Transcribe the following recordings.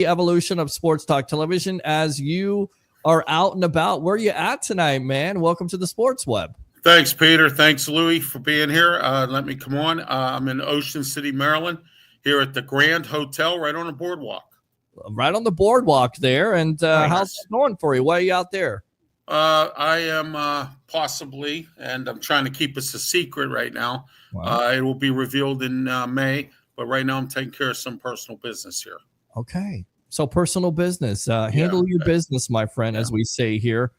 the evolution of Sports Talk Television as you are out and about. Where are you at tonight, man? Welcome to the Sports Web. Thanks, Peter. Thanks, Louie, for being here. Let me come on. I'm in Ocean City, Maryland, here at the Grand Hotel right on the boardwalk. Right on the boardwalk there. And how's it going for you? Why are you out there? I am possibly, and I'm trying to keep this a secret right now. Wow. It will be revealed in May, but right now I'm taking care of some personal business here. Okay. So personal business. Handle your business, my friend, as we say here.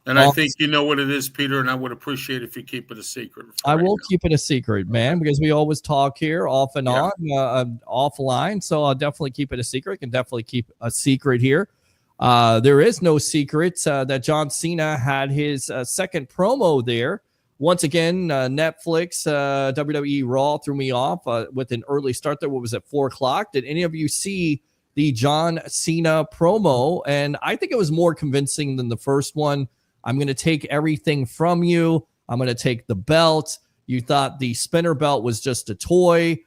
And I think you know what it is, Peter, and I would appreciate if you keep it a secret. I will keep it a secret, man, because we always talk here off and on, offline. So I'll definitely keep it a secret. Can definitely keep a secret here. There is no secret that John Cena had his second promo there. Once again, Netflix, WWE Raw threw me off with an early start there. What was it, 4 o'clock? Did any of you see the John Cena promo? And I think it was more convincing than the first one. I'm going to take everything from you. I'm going to take the belt. You thought the spinner belt was just a toy.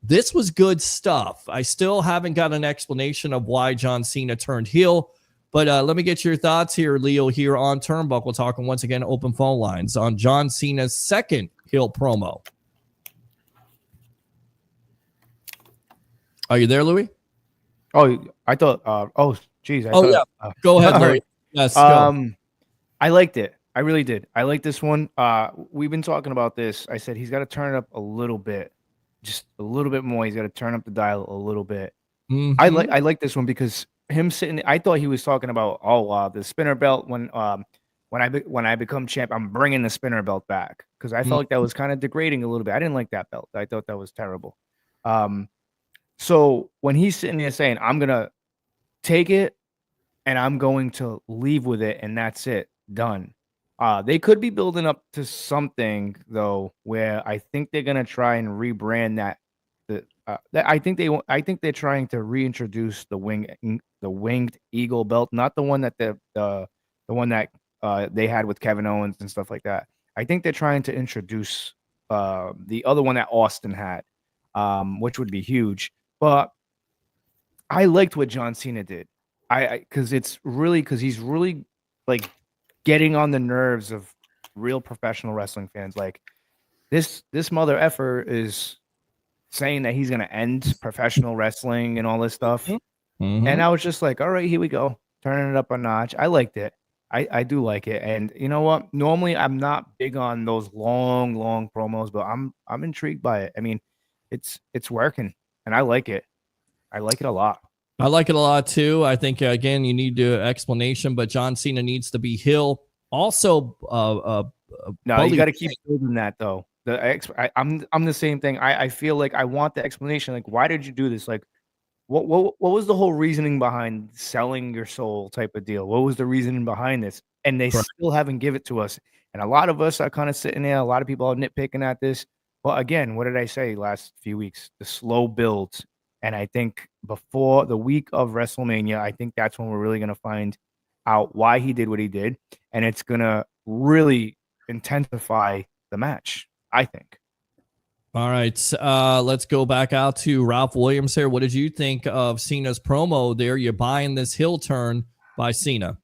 This was good stuff. I still haven't got an explanation of why John Cena turned heel. But let me get your thoughts here, Leo, here on Turnbuckletalk, and once again, open phone lines on John Cena's second heel promo. Are you there, Louis? Oh, I thought. Geez. Go ahead, Louis. Yes. Go. I liked it. I really did. I like this one. We've been talking about this. I said he's got to turn it up a little bit, just a little bit more. He's got to turn up the dial a little bit. Mm-hmm. I like this one because him sitting. I thought he was talking about the spinner belt when I become champ, I'm bringing the spinner belt back because I felt like that was kind of degrading a little bit. I didn't like that belt. I thought that was terrible. So when he's sitting there saying, I'm gonna take it and I'm going to leave with it, and that's it. Done. They could be building up to something though, where I think they're gonna try and rebrand that. I think they're trying to reintroduce the winged eagle belt, not the one that the one that they had with Kevin Owens and stuff like that. I think they're trying to introduce the other one that Austin had, which would be huge. But I liked what John Cena did. Because he's really like getting on the nerves of real professional wrestling fans. Like this mother effer is saying that he's going to end professional wrestling and all this stuff. Mm-hmm. And I was just like, all right, here we go. Turning it up a notch. I liked it. I do like it. And you know what? Normally I'm not big on those long promos, but I'm intrigued by it. I mean, it's working and I like it. I like it a lot. I like it a lot too. I think again, you need an explanation, but John Cena needs to be heel. Also, no, you got to keep building that though. I'm the same thing. I feel like I want the explanation. Like, why did you do this? Like, what was the whole reasoning behind selling your soul type of deal? What was the reasoning behind this? And they still haven't give it to us. And a lot of us are kind of sitting there. A lot of people are nitpicking at this. Well, again, what did I say last few weeks? The slow builds. And I think before the week of WrestleMania, I think that's when we're really going to find out why he did what he did. And it's going to really intensify the match, I think. All right. Let's go back out to Ralph Williams here. What did you think of Cena's promo there? You're buying this heel turn by Cena.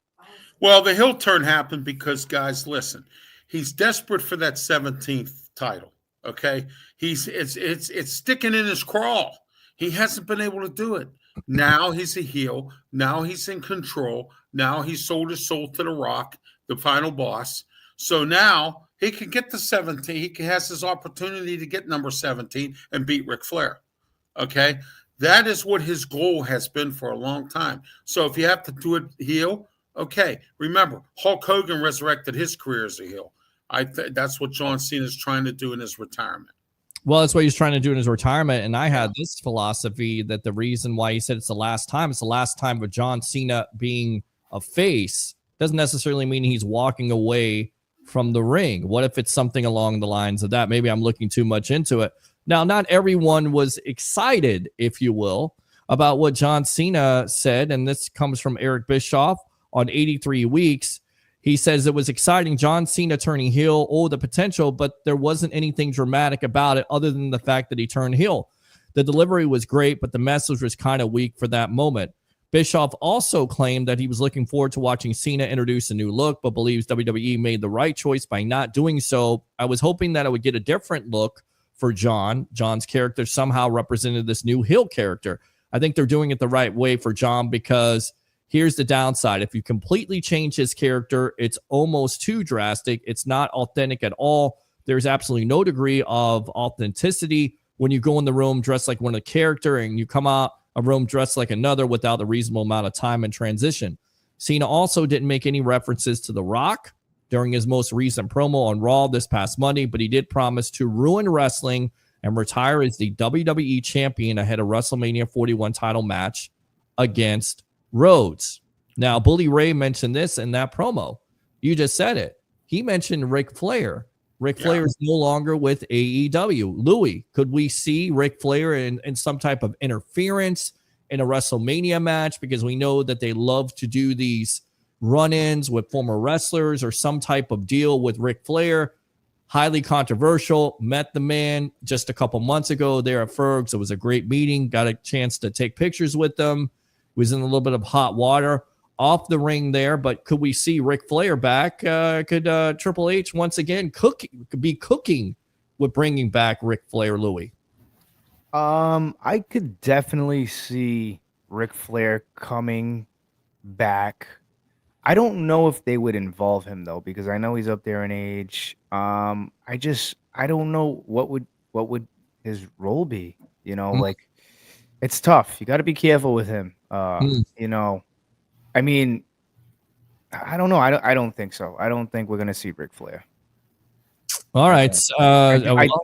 Well, the heel turn happened because, guys, listen, he's desperate for that 17th title, okay? It's sticking in his crawl. He hasn't been able to do it. Now he's a heel. Now he's in control. Now he's sold his soul to The Rock, the final boss. So now he can get the 17. He has his opportunity to get number 17 and beat Ric Flair. Okay? That is what his goal has been for a long time. So if you have to do it heel, okay. Remember, Hulk Hogan resurrected his career as a heel. That's what John Cena is trying to do in his retirement. Well, that's what he's trying to do in his retirement. And I had this philosophy that the reason why he said it's the last time of John Cena being a face doesn't necessarily mean he's walking away from the ring. What if it's something along the lines of that? Maybe I'm looking too much into it. Now, not everyone was excited, if you will, about what John Cena said. And this comes from Eric Bischoff on 83 Weeks. He says it was exciting. John Cena turning heel. Oh, the potential, but there wasn't anything dramatic about it other than the fact that he turned heel. The delivery was great, but the message was kind of weak for that moment. Bischoff also claimed that he was looking forward to watching Cena introduce a new look, but believes WWE made the right choice by not doing so. I was hoping that I would get a different look for John. John's character somehow represented this new heel character. I think they're doing it the right way for John, because here's the downside. If you completely change his character, it's almost too drastic. It's not authentic at all. There's absolutely no degree of authenticity when you go in the room dressed like one of the character and you come out a room dressed like another without a reasonable amount of time and transition. Cena also didn't make any references to The Rock during his most recent promo on Raw this past Monday, but he did promise to ruin wrestling and retire as the WWE champion ahead of WrestleMania 41 title match against Rhodes. Now, Bully Ray mentioned this in that promo. You just said it. He mentioned Ric Flair. Ric Flair is no longer with AEW. Louis, could we see Ric Flair in some type of interference in a WrestleMania match? Because we know that they love to do these run-ins with former wrestlers or some type of deal with Ric Flair. Highly controversial. Met the man just a couple months ago there at Ferg's. It was a great meeting. Got a chance to take pictures with them. Was in a little bit of hot water off the ring there, but could we see Ric Flair back? Could Triple H once again be cooking with bringing back Ric Flair, Louis? I could definitely see Ric Flair coming back. I don't know if they would involve him though, because I know he's up there in age. I don't know what would his role be. Like, it's tough. You got to be careful with him. I mean, I don't know. I don't think so. I don't think we're gonna see Ric Flair. All right. I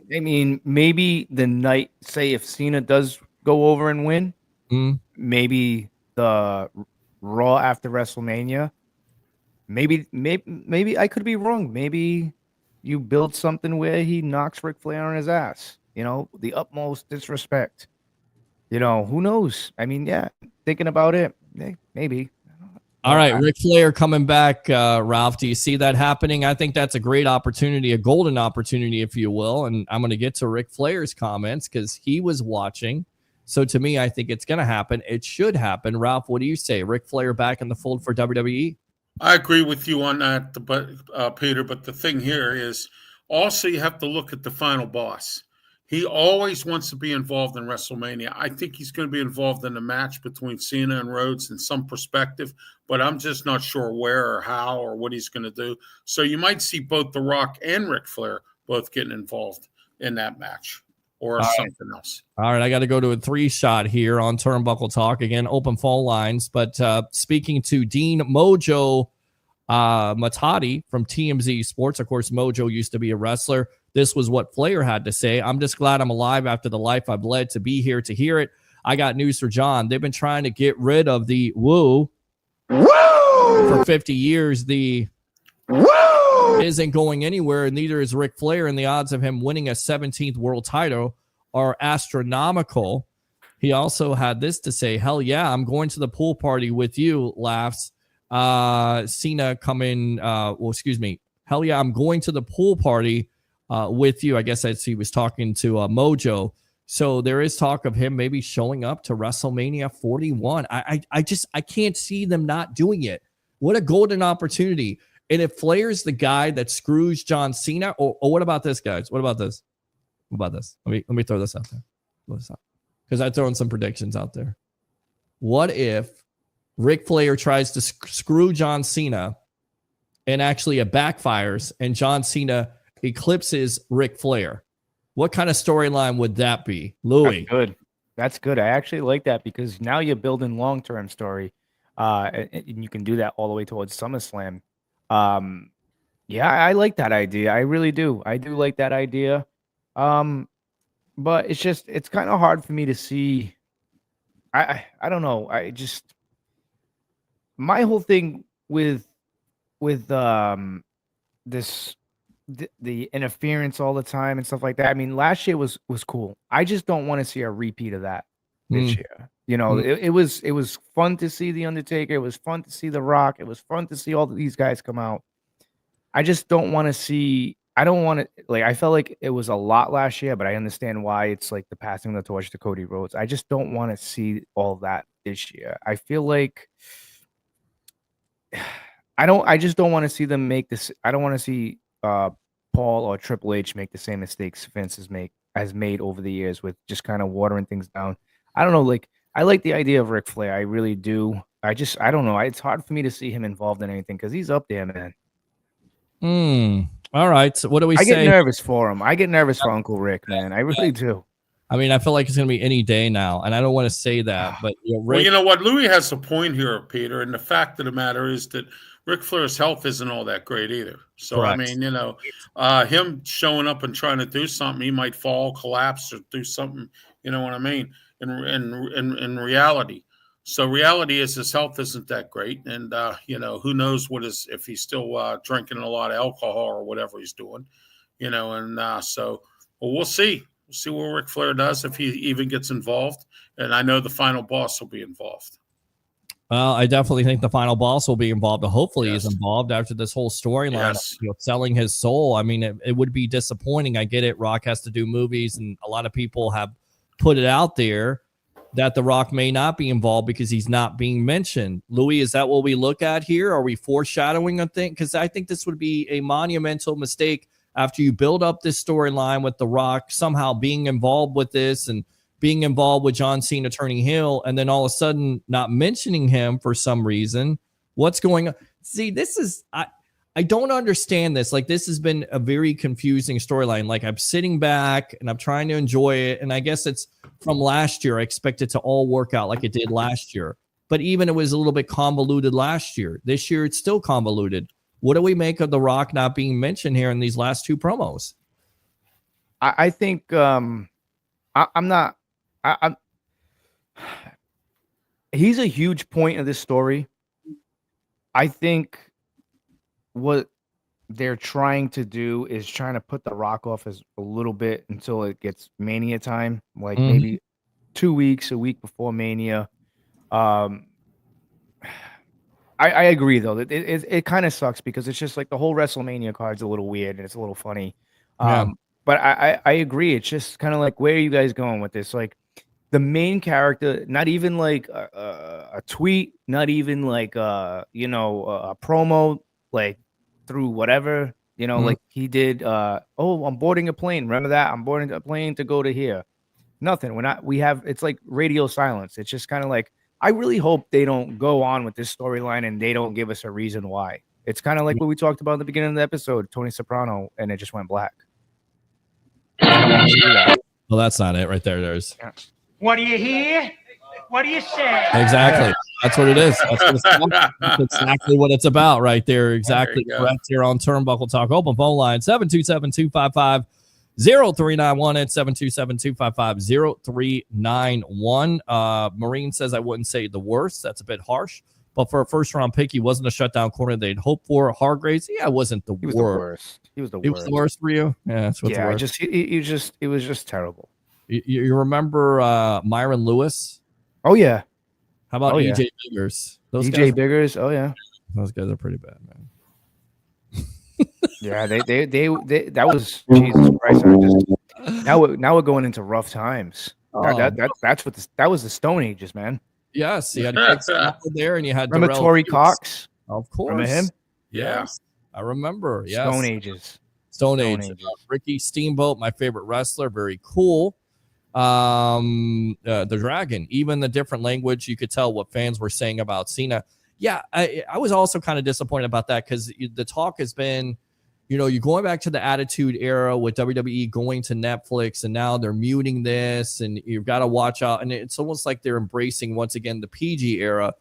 mean, maybe the night, say if Cena does go over and win, maybe the Raw after WrestleMania. Maybe I could be wrong. Maybe you build something where he knocks Ric Flair on his ass. The utmost disrespect. Who knows? I mean, yeah, thinking about it, maybe. All right, Ric Flair coming back, Ralph. Do you see that happening? I think that's a great opportunity, a golden opportunity, if you will. And I'm going to get to Ric Flair's comments because he was watching. So to me, I think it's going to happen. It should happen. Ralph, what do you say? Ric Flair back in the fold for WWE? I agree with you on that, Peter. But the thing here is also you have to look at the final boss. He always wants to be involved in WrestleMania. I think he's going to be involved in the match between Cena and Rhodes in some perspective, but I'm just not sure where or how or what he's going to do. So you might see both The Rock and Ric Flair both getting involved in that match or something else. All right, I got to go to a 3-shot here on Turnbuckle Talk. Again, open phone lines. But speaking to Dean Mojo Matati from TMZ Sports. Of course, Mojo used to be a wrestler. This was what Flair had to say. I'm just glad I'm alive after the life I've led to be here to hear it. I got news for John. They've been trying to get rid of the woo for 50 years. The woo isn't going anywhere, and neither is Ric Flair, and the odds of him winning a 17th world title are astronomical. He also had this to say, hell yeah, I'm going to the pool party with you, laughs. Cena coming, hell yeah, I'm going to the pool party with you. I guess that's he was talking to Mojo. So there is talk of him maybe showing up to WrestleMania 41. I can't see them not doing it. What a golden opportunity. And if Flair's the guy that screws John Cena, or what about this, guys? What about this? Let me throw this out there. Because I'm throwing some predictions out there. What if Ric Flair tries to screw John Cena and actually it backfires and John Cena eclipses Ric Flair? What kind of storyline would that be, Louis? That's good. I actually like that because now you're building long-term story, and you can do that all the way towards SummerSlam. Yeah, I like that idea. I really do. I do like that idea. But it's kind of hard for me to see. I don't know. My whole thing with the interference all the time and stuff like that. I mean, last year was cool. I just don't want to see a repeat of that this year. It was fun to see The Undertaker. It was fun to see The Rock. It was fun to see all these guys come out. I just don't want to see. I don't want to I felt like it was a lot last year, but I understand why it's like the passing of the torch to Cody Rhodes. I just don't want to see all that this year. I feel like I just don't want to see them make this. I don't want to see Paul or Triple H make the same mistakes Vince has made over the years with just kind of watering things down. I don't know. Like, I like the idea of Ric Flair. I really do. I don't know. It's hard for me to see him involved in anything because he's up there, man. All right. So what do we I say? get nervous for him. I get nervous for Uncle Rick, man. I really do. I mean, I feel like it's going to be any day now, and I don't want to say that, but Well, Rick, you know what? Louis has a point here, Peter, and the fact of the matter is that Ric Flair's health isn't all that great either. So, Correct. I mean, you know, him showing up and trying to do something, he might fall, collapse, or do something. You know what I mean? In reality. So, reality is his health isn't that great, and you know, who knows if he's still drinking a lot of alcohol or whatever he's doing. You know, and so well, we'll see. We'll see what Ric Flair does if he even gets involved. And I know the final boss will be involved. Well, I definitely think the final boss will be involved. Hopefully, Yes. he's involved after this whole storyline. Yes. You know, selling his soul. I mean, it would be disappointing. I get it. Rock has to do movies, and a lot of people have put it out there that The Rock may not be involved because he's not being mentioned. Louis, is that what we look at here? Are we foreshadowing a thing? Because I think this would be a monumental mistake after you build up this storyline with The Rock somehow being involved with this and being involved with John Cena turning heel, and then all of a sudden not mentioning him for some reason. What's going on? See, this is I don't understand this. Like, this has been a very confusing storyline. Like, I'm sitting back and I'm trying to enjoy it, and I guess it's from last year. I expect it to all work out like it did last year. But even it was a little bit convoluted last year. This year it's still convoluted. What do we make of The Rock not being mentioned here in these last two promos? I think I'm not. He's a huge point of this story. I think what they're trying to do is trying to put The Rock off as a little bit until it gets Mania time, like maybe 2 weeks, a week before Mania. I agree though that it kind of sucks because it's just like the whole WrestleMania card's a little weird and it's a little funny. But I agree. It's just kind of like, where are you guys going with this? Like, the main character, not even like a tweet, not even like a promo, like through whatever, like he did. Oh, I'm boarding a plane. Remember that? I'm boarding a plane to go to here. Nothing. It's like radio silence. It's just kind of like, I really hope they don't go on with this storyline and they don't give us a reason why. It's kind of like what we talked about in the beginning of the episode, Tony Soprano, and it just went black. Well, that's not it right there. There's. What do you hear? What do you say? Exactly. That's what it is. That's exactly what it's about right there. Exactly correct here on Turnbuckle Talk. Open phone line 727-255-0391 at 727-255-0391. Marine says I wouldn't say the worst. That's a bit harsh. But for a first-round pick, he wasn't a shutdown corner they'd hoped for. Hargraves, it wasn't the worst. He was the worst. He was the worst for you? Yeah, that's what's the worst. It was just terrible. You remember Myron Lewis? Oh, yeah. How about EJ Biggers? EJ Biggers? Oh, yeah. Those guys are pretty bad, man. Yeah, they that was Jesus Christ. Now we're going into rough times. That was the Stone Ages, man. Yes, you had Greg there, and you had remember Torrey Cox? Of course, remember him? Yes, I remember. Yes. Stone Ages. Ricky Steamboat, my favorite wrestler, very cool. The Dragon, even the different language, you could tell what fans were saying about Cena. Yeah, I was also kind of disappointed about that because the talk has been, you're going back to the Attitude Era with WWE going to Netflix, and now they're muting this, and you've got to watch out. And it's almost like they're embracing once again the PG era.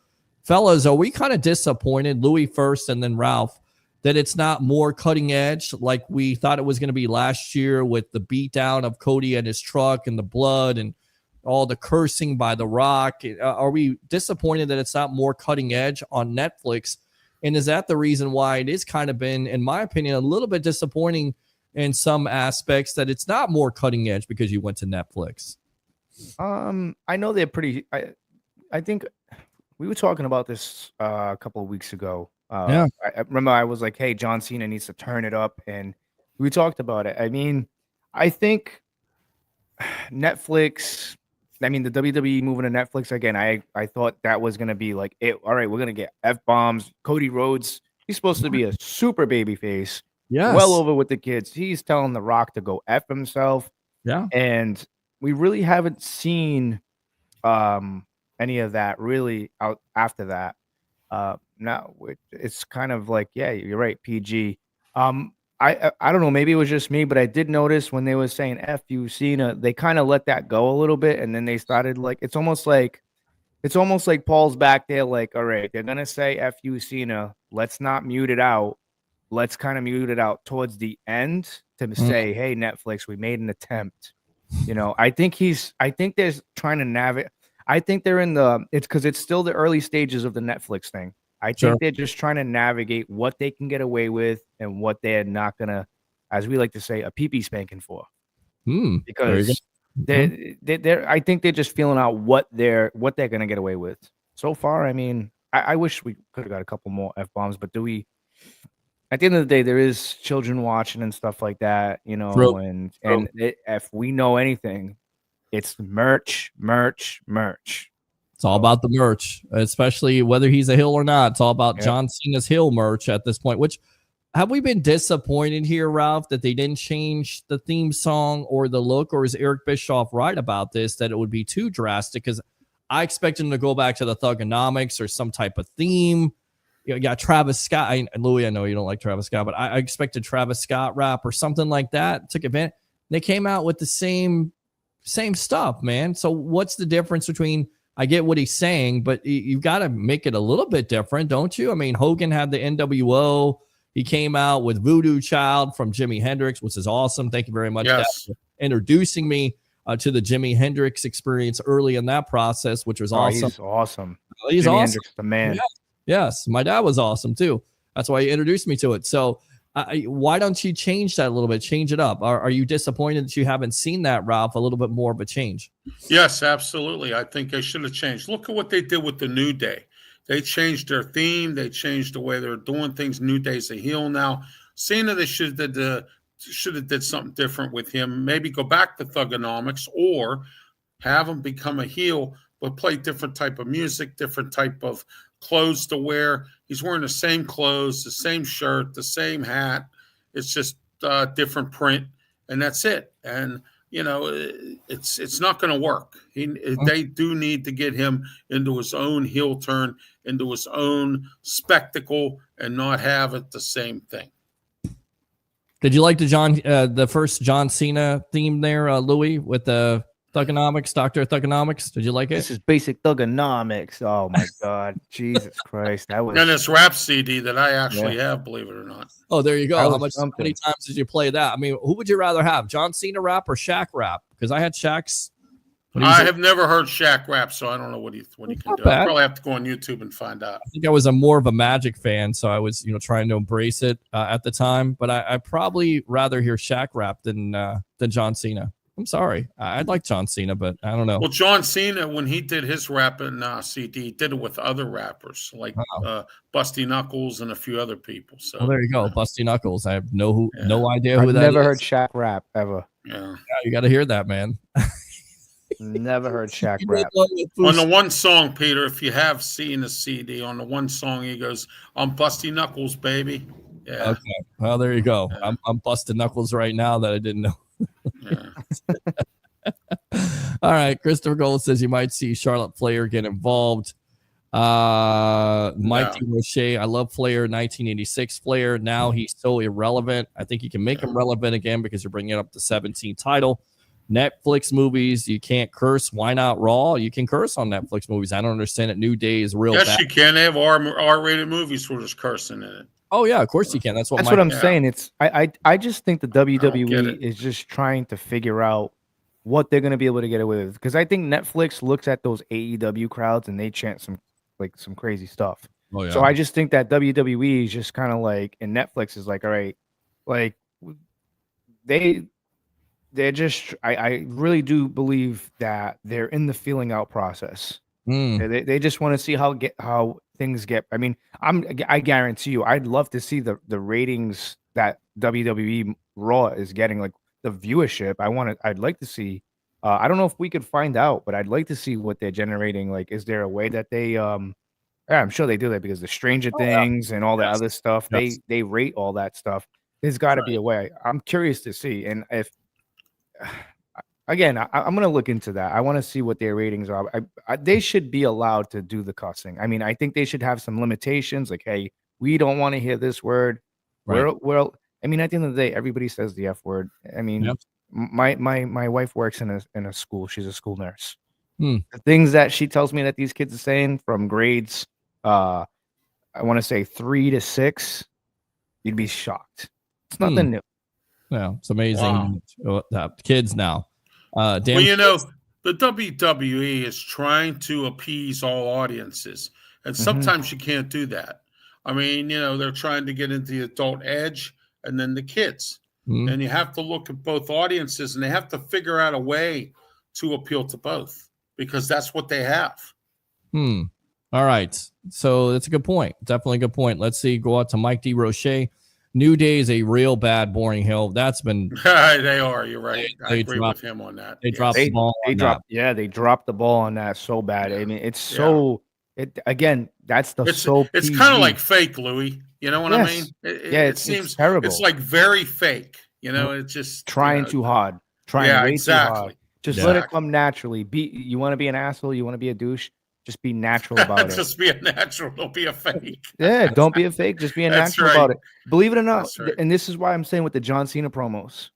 Fellas, are we kind of disappointed, Louis first and then Ralph, that it's not more cutting edge like we thought it was going to be last year with the beatdown of Cody and his truck and the blood and all the cursing by The Rock? Are we disappointed that it's not more cutting edge on Netflix? And is that the reason why it is kind of been, in my opinion, a little bit disappointing in some aspects that it's not more cutting edge because you went to Netflix? I know they're pretty. I think we were talking about this a couple of weeks ago. I remember I was like, hey, John Cena needs to turn it up, and we talked about it. I mean, I think Netflix I mean, the WWE moving to Netflix again. I thought that was gonna be like it. All right, we're gonna get F-bombs. Cody Rhodes, he's supposed to be a super baby face, well Yes. over with the kids. He's telling The Rock to go F himself, Yeah. and we really haven't seen any of that really out after that. Now it's kind of like, yeah, you're right, PG. I don't know, maybe it was just me, but I did notice when they were saying F you Cena, they kind of let that go a little bit, and then they started like it's almost like Paul's back there, like, all right, they're gonna say F you Cena, let's not mute it out. Let's kind of mute it out towards the end to say, hey, Netflix, we made an attempt. I think they're trying to navigate. I think they're it's because it's still the early stages of the Netflix thing. I Sure. think they're just trying to navigate what they can get away with and what they're not gonna, as we like to say, a pee-pee spanking for. There you go. Because they're I think they're just feeling out what they're gonna get away with. So far, I mean, I wish we could have got a couple more F-bombs, but do we? At the end of the day, there is children watching and stuff like that, True. and if we know anything, it's merch. It's all about the merch, especially whether he's a heel or not. It's all about Yep. John Cena's heel merch at this point. Which, have we been disappointed here, Ralph, that they didn't change the theme song or the look, or is Eric Bischoff right about this, that it would be too drastic? Because I expect him to go back to the Thugonomics or some type of theme. You got Travis Scott. Louis, I know you don't like Travis Scott, but I expected Travis Scott rap or something like that. Took advantage. They came out with the same stuff, man. So what's the difference between? I get what he's saying, but you've got to make it a little bit different, don't you? I mean, Hogan had the NWO. He came out with Voodoo Child from Jimi Hendrix, which is awesome. Thank you very much, Dad, for introducing me to the Jimi Hendrix experience early in that process, which was awesome. He's awesome. He's Jimi awesome. Hendrix, the man. Yeah. Yes, my dad was awesome too. That's why he introduced me to it. So why don't you change that a little bit? Change it up. Are you disappointed that you haven't seen that, Ralph? A little bit more of a change? Yes, absolutely. I think they should have changed. Look at what they did with the New Day. They changed their theme. They changed the way they're doing things. New Day's a heel now. Cena, they should have did something different with him. Maybe go back to Thugonomics or have him become a heel, but play different type of music, different type of clothes to wear. He's wearing the same clothes, the same shirt, the same hat. It's just different print, and that's it. And it's not going to work. They do need to get him into his own heel turn, into his own spectacle, and not have it the same thing. Did you like the first John Cena theme there, Louis, with the Thugonomics, Dr. Thugonomics? Did you like it? This is basic Thugonomics. Oh my God, Jesus Christ! That was. And this rap CD that I actually have, believe it or not. Oh, there you go. How many times did you play that? I mean, who would you rather have, John Cena rap or Shaq rap? Because I had Shaq's. I have never heard Shaq rap, so I don't know what he can do. I'll probably have to go on YouTube and find out. I think I was more of a Magic fan, so I was trying to embrace it at the time. But I probably rather hear Shaq rap than John Cena. I'm sorry. I'd like John Cena, but I don't know. Well, John Cena, when he did his rapping CD, he did it with other rappers like Busty Knuckles and a few other people. So there you go, Busty Knuckles. I have no idea who that is. I've never heard Shaq rap ever. Yeah, you got to hear that, man. Never heard Shaq rap. On the one song, Peter, if you have seen the CD, on the one song he goes, "I'm Busty Knuckles, baby." Yeah. Okay. Well, there you go. Yeah. I'm busting knuckles right now that I didn't know. Yeah. All right. Christopher Gold says you might see Charlotte Flair get involved. Mike DeRoche, I love Flair, 1986 Flair. Now he's so irrelevant. I think you can make him relevant again because you're bringing up the 17th title. Netflix movies, you can't curse. Why not Raw? You can curse on Netflix movies. I don't understand it. New Day is real bad. Yes, you can. They have R-rated movies where there's cursing in it. Oh yeah, of course you can. That's what I'm saying. It's I just think the WWE is just trying to figure out what they're going to be able to get away with, because I think Netflix looks at those AEW crowds and they chant some crazy stuff. Oh yeah. So I just think that WWE is just kind of like, and Netflix is like, all right, like they're just I really do believe that they're in the feeling out process. They just want to see how things get. I mean, I guarantee you, I'd love to see the ratings that WWE Raw is getting, like the viewership. I'd like to see I don't know if we could find out, but I'd like to see what they're generating. Like, is there a way that they yeah, I'm sure they do that because the Stranger Things and all that Yes. other stuff, Yes. they rate all that stuff. There's got to be Right. a way. I'm curious to see. And if again, I'm gonna look into that. I want to see what their ratings are. They should be allowed to do the cussing. I mean, I think they should have some limitations. Like, hey, we don't want to hear this word. Right. We're. I mean, at the end of the day, everybody says the F word. I mean, Yep. my wife works in a school. She's a school nurse. Hmm. The things that she tells me that these kids are saying from grades, I want to say 3 to 6, you'd be shocked. It's nothing new. Yeah, it's amazing. Kids now. Well, Damn. you know, the WWE is trying to appease all audiences, and sometimes you can't do that. I mean, you know, they're trying to get into the adult edge and then the kids. Mhm. And you have to look at both audiences, and they have to figure out a way to appeal to both because that's what they have. All right. So that's a good point. Definitely a good point. Let's see. Go out to Mike D. Roche. New Day is a real bad, boring hill. That's been They are. You're right. I they agree dropped- with him on that. they Yes. dropped the ball. They on dropped, yeah, they dropped the ball on that so bad. I mean, it's so it again. That's the It's so it's PG. kind of like fake, Louis. You know what I mean? Yes. It, Yeah, it it's seems terrible. It's like very fake. You know, it's just trying you know, too hard, trying Yeah, way exactly. too hard. Just Yeah. let it come naturally. You want to be an asshole, you want to be a douche, just be natural about it. Just be a natural. Don't be a fake. Yeah, don't be a fake, just be a That's natural right. about it. Believe it or not, That's right. and this is why I'm saying with the John Cena promos.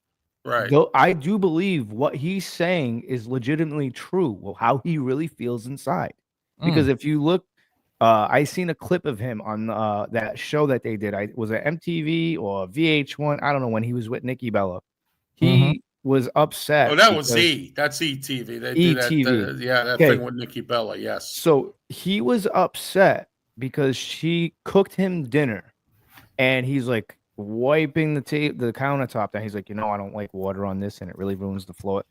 Right. Though I do believe what he's saying is legitimately true. Well, how he really feels inside. Because if you look, I seen a clip of him on that show that they did. Was it MTV or VH1? I don't know, when he was with Nikki Bella. He was upset. Oh, that was because- E. That's ETV. They do that. ETV. Yeah, that Okay. thing with Nikki Bella. Yes. So he was upset because she cooked him dinner, and he's like wiping the countertop down. He's like, I don't like water on this, and it really ruins the floor.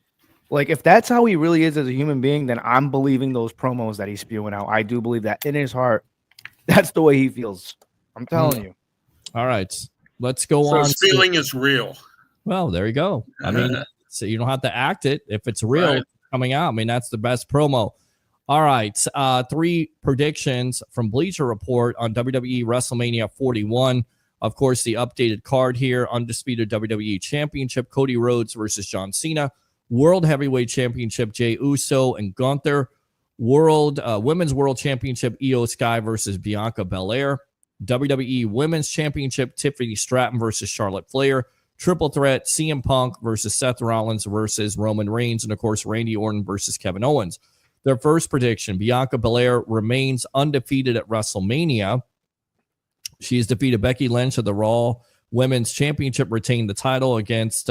Like, if that's how he really is as a human being, then I'm believing those promos that he's spewing out. I do believe that in his heart, that's the way he feels. I'm telling you. All right. Let's go So on. his feeling is real. Well, there you go. I mean, so you don't have to act it. If it's real, Right. it's coming out. I mean, that's the best promo. All right. 3 predictions from Bleacher Report on WWE WrestleMania 41. Of course, the updated card here. Undisputed WWE Championship, Cody Rhodes versus John Cena. World Heavyweight Championship, Jey Uso and Gunther. Women's World Championship, Io Sky versus Bianca Belair. WWE Women's Championship, Tiffany Stratton versus Charlotte Flair. Triple threat, CM Punk versus Seth Rollins versus Roman Reigns. And, of course, Randy Orton versus Kevin Owens. Their first prediction, Bianca Belair remains undefeated at WrestleMania. She has defeated Becky Lynch of the Raw Women's Championship, retained the title against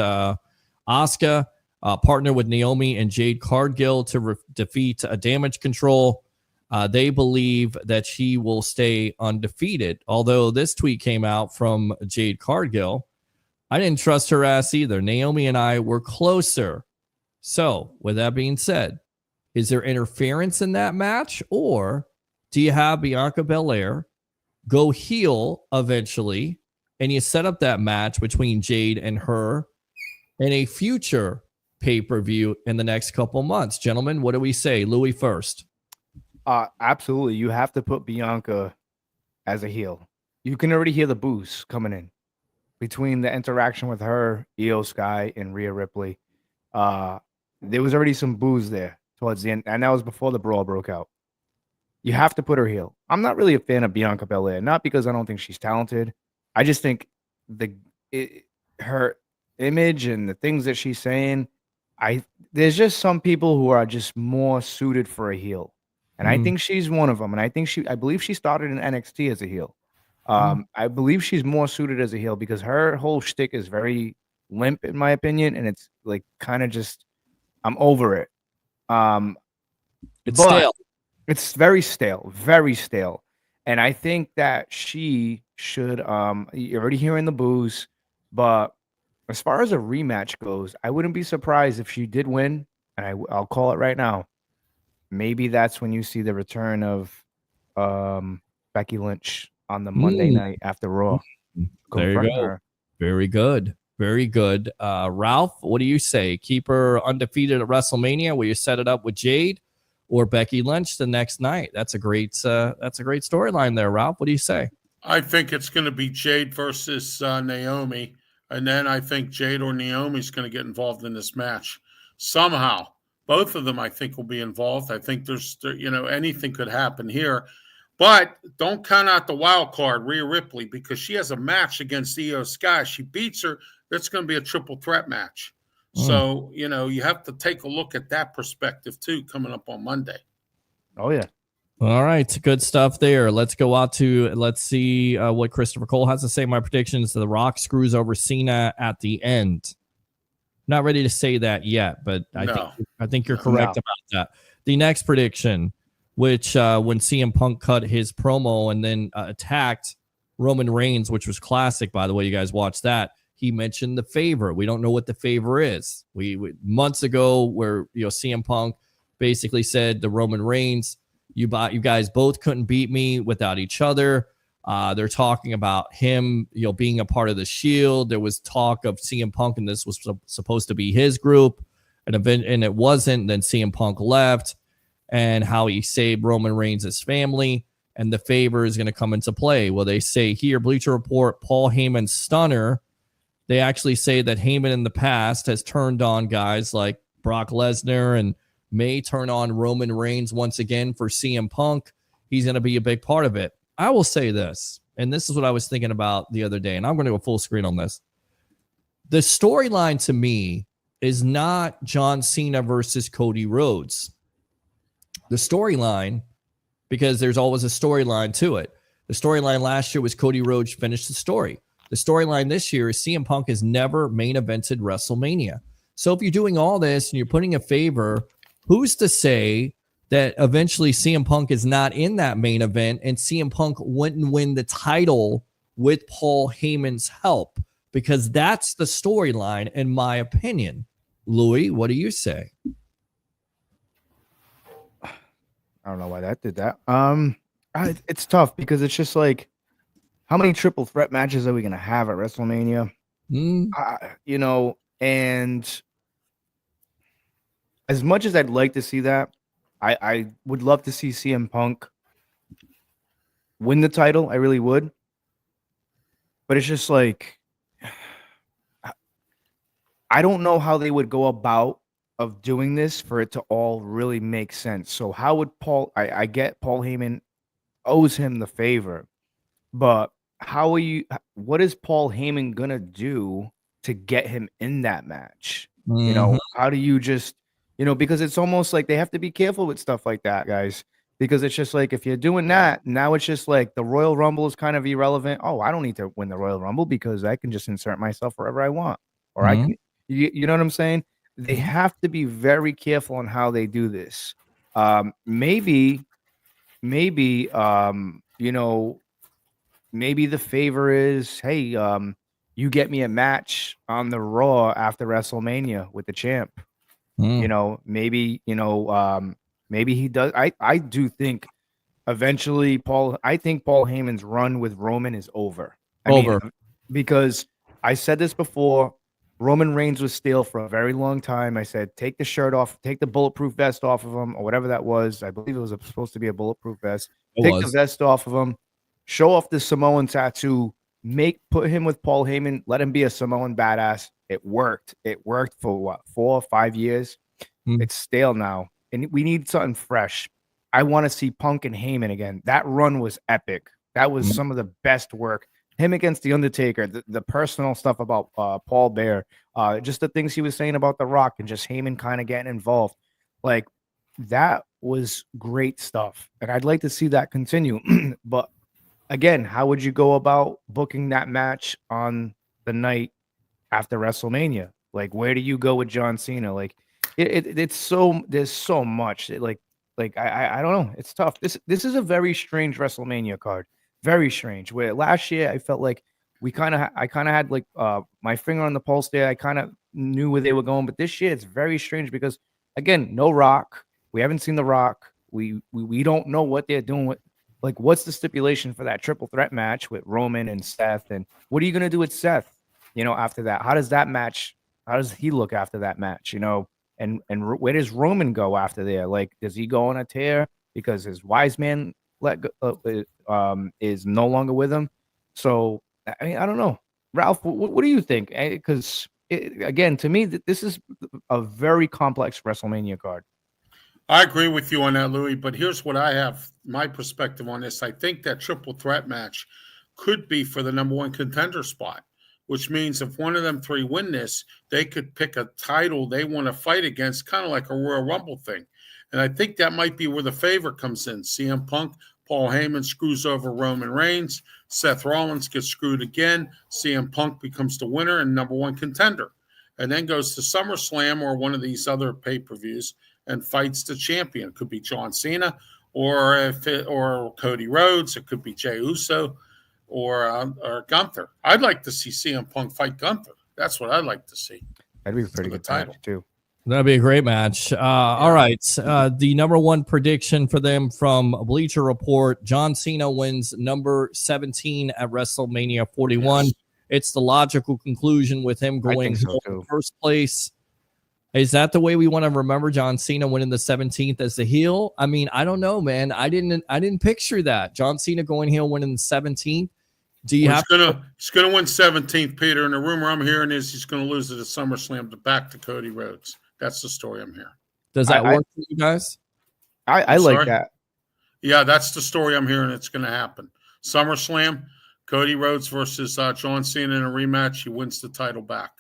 Asuka, partner with Naomi and Jade Cargill to defeat Damage Control. They believe that she will stay undefeated. Although this tweet came out from Jade Cargill, I didn't trust her ass either. Naomi and I were closer. So, with that being said, is there interference in that match? Or do you have Bianca Belair go heel eventually, and you set up that match between Jade and her in a future pay-per-view in the next couple months? Gentlemen, what do we say? Louis first. Absolutely. You have to put Bianca as a heel. You can already hear the boos coming in between the interaction with her, Io Sky, and Rhea Ripley. There was already some boos there towards the end, and that was before the brawl broke out. You have to put her heel. I'm not really a fan of Bianca Belair, not because I don't think she's talented. I just think her image and the things that she's saying, there's just some people who are just more suited for a heel. And I think she's one of them. And I believe she started in NXT as a heel. I believe she's more suited as a heel because her whole shtick is very limp, in my opinion. And it's like kind of just, I'm over it. It's stale. It's very stale, very stale. And I think that she should, you're already hearing the boos, but as far as a rematch goes, I wouldn't be surprised if she did win. And I'll call it right now. Maybe that's when you see the return of Becky Lynch on the Monday night after Raw. There you go. Her. Very good. Very good. Ralph, what do you say? Keep her undefeated at WrestleMania? Will you set it up with Jade or Becky Lynch the next night? That's a great storyline there, Ralph. What do you say? I think it's going to be Jade versus Naomi, and then I think Jade or Naomi is going to get involved in this match somehow. Both of them, I think, will be involved. I think anything could happen here, but don't count out the wild card, Rhea Ripley, because she has a match against Io Sky. She beats her. That's going to be a triple threat match. So you have to take a look at that perspective too, coming up on Monday. Oh yeah. All right, good stuff there. Let's see what Christopher Cole has to say. My predictions: The Rock screws over Cena at the end. Not ready to say that yet, but I think you're correct about that. The next prediction, which when CM Punk cut his promo and then attacked Roman Reigns, which was classic, by the way, you guys watched that. He mentioned the favor. We don't know what the favor is. We months ago, where CM Punk basically said to Roman Reigns, You guys both couldn't beat me without each other. They're talking about him, being a part of the Shield. There was talk of CM Punk, and this was supposed to be his group, and it wasn't. Then CM Punk left, and how he saved Roman Reigns' family, and the favor is going to come into play. Well, they say here, Bleacher Report, Paul Heyman's stunner. They actually say that Heyman in the past has turned on guys like Brock Lesnar and may turn on Roman Reigns once again for CM Punk. He's going to be a big part of it. I will say this, and this is what I was thinking about the other day, and I'm going to go full screen on this. The storyline to me is not John Cena versus Cody Rhodes. The storyline, because there's always a storyline to it. The storyline last year was Cody Rhodes finished the story. The storyline this year is CM Punk has never main evented WrestleMania. So if you're doing all this and you're putting a favor, who's to say that eventually CM Punk is not in that main event and CM Punk wouldn't win the title with Paul Heyman's help? Because that's the storyline, in my opinion. Louis, what do you say? I don't know why that did that. It's tough because it's just like, how many triple threat matches are we going to have at WrestleMania? And as much as I'd like to see that, I would love to see CM Punk win the title. I really would. But it's just like, I don't know how they would go about of doing this for it to all really make sense. So how would I get Paul Heyman owes him the favor, but what is Paul Heyman going to do to get him in that match? How do you just, because it's almost like they have to be careful with stuff like that, guys, because it's just like, if you're doing that, now it's just like the Royal Rumble is kind of irrelevant. Oh, I don't need to win the Royal Rumble because I can just insert myself wherever I want, or I can, you know what I'm saying? They have to be very careful on how they do this. Maybe, maybe the favor is, hey, you get me a match on the Raw after WrestleMania with the champ. Maybe he does. I do think eventually I think Paul Heyman's run with Roman is over. Because I said this before, Roman Reigns was stale for a very long time. I said, take the shirt off, take the bulletproof vest off of him, or whatever that was. I believe it was supposed to be a bulletproof vest. Take the vest off of him, show off the Samoan tattoo, put him with Paul Heyman, let him be a Samoan badass. It worked. It worked for 4 or 5 years. It's stale now, and we need something fresh. I want to see Punk and Heyman again. That run was epic. That was some of the best work. Him against The Undertaker, the personal stuff about Paul Bear, just the things he was saying about The Rock, and just Heyman kind of getting involved. Like, that was great stuff, and I'd like to see that continue. But again, how would you go about booking that match on the night after WrestleMania? Like, where do you go with John Cena? Like, there's so much. I don't know. It's tough. This is a very strange WrestleMania card. Very strange. Where last year I felt like I kind of had like my finger on the pulse there. I kind of knew where they were going, but this year it's very strange because, again, no Rock. We haven't seen The Rock. We don't know what they're doing with. Like, what's the stipulation for that triple threat match with Roman and Seth? And what are you going to do with Seth? after that? How does that match? How does he look after that match? And where does Roman go after there? Like, does he go on a tear because his wise man is no longer with him? So I mean, I don't know, Ralph. What do you think? Because again, to me, this is a very complex WrestleMania card. I agree with you on that, Louis, but here's what I have my perspective on this. I think that triple threat match could be for the number one contender spot, which means if one of them three win this, they could pick a title they want to fight against, kind of like a Royal Rumble thing. And I think that might be where the favor comes in. CM Punk, Paul Heyman screws over Roman Reigns. Seth Rollins gets screwed again. CM Punk becomes the winner and number one contender, and then goes to SummerSlam or one of these other pay-per-views and fights the champion. It could be John Cena or Cody Rhodes. It could be Jey Uso or Gunther. I'd like to see CM Punk fight Gunther. That's what I'd like to see. That'd be a pretty good title too. That'd be a great match. All right. The number one prediction for them from Bleacher Report, John Cena wins number 17 at WrestleMania 41. Yes. It's the logical conclusion with him going in first place. Is that the way we want to remember John Cena winning the 17th as the heel? I mean, I don't know, man. I didn't picture that. John Cena going heel winning the 17th. Do you he's gonna win 17th, Peter, and the rumor I'm hearing is he's gonna lose it at SummerSlam back to Cody Rhodes. That's the story I'm hearing. Does that work for you guys? I like that. Yeah, that's the story I'm hearing. It's going to happen. SummerSlam, Cody Rhodes versus John Cena in a rematch. He wins the title back.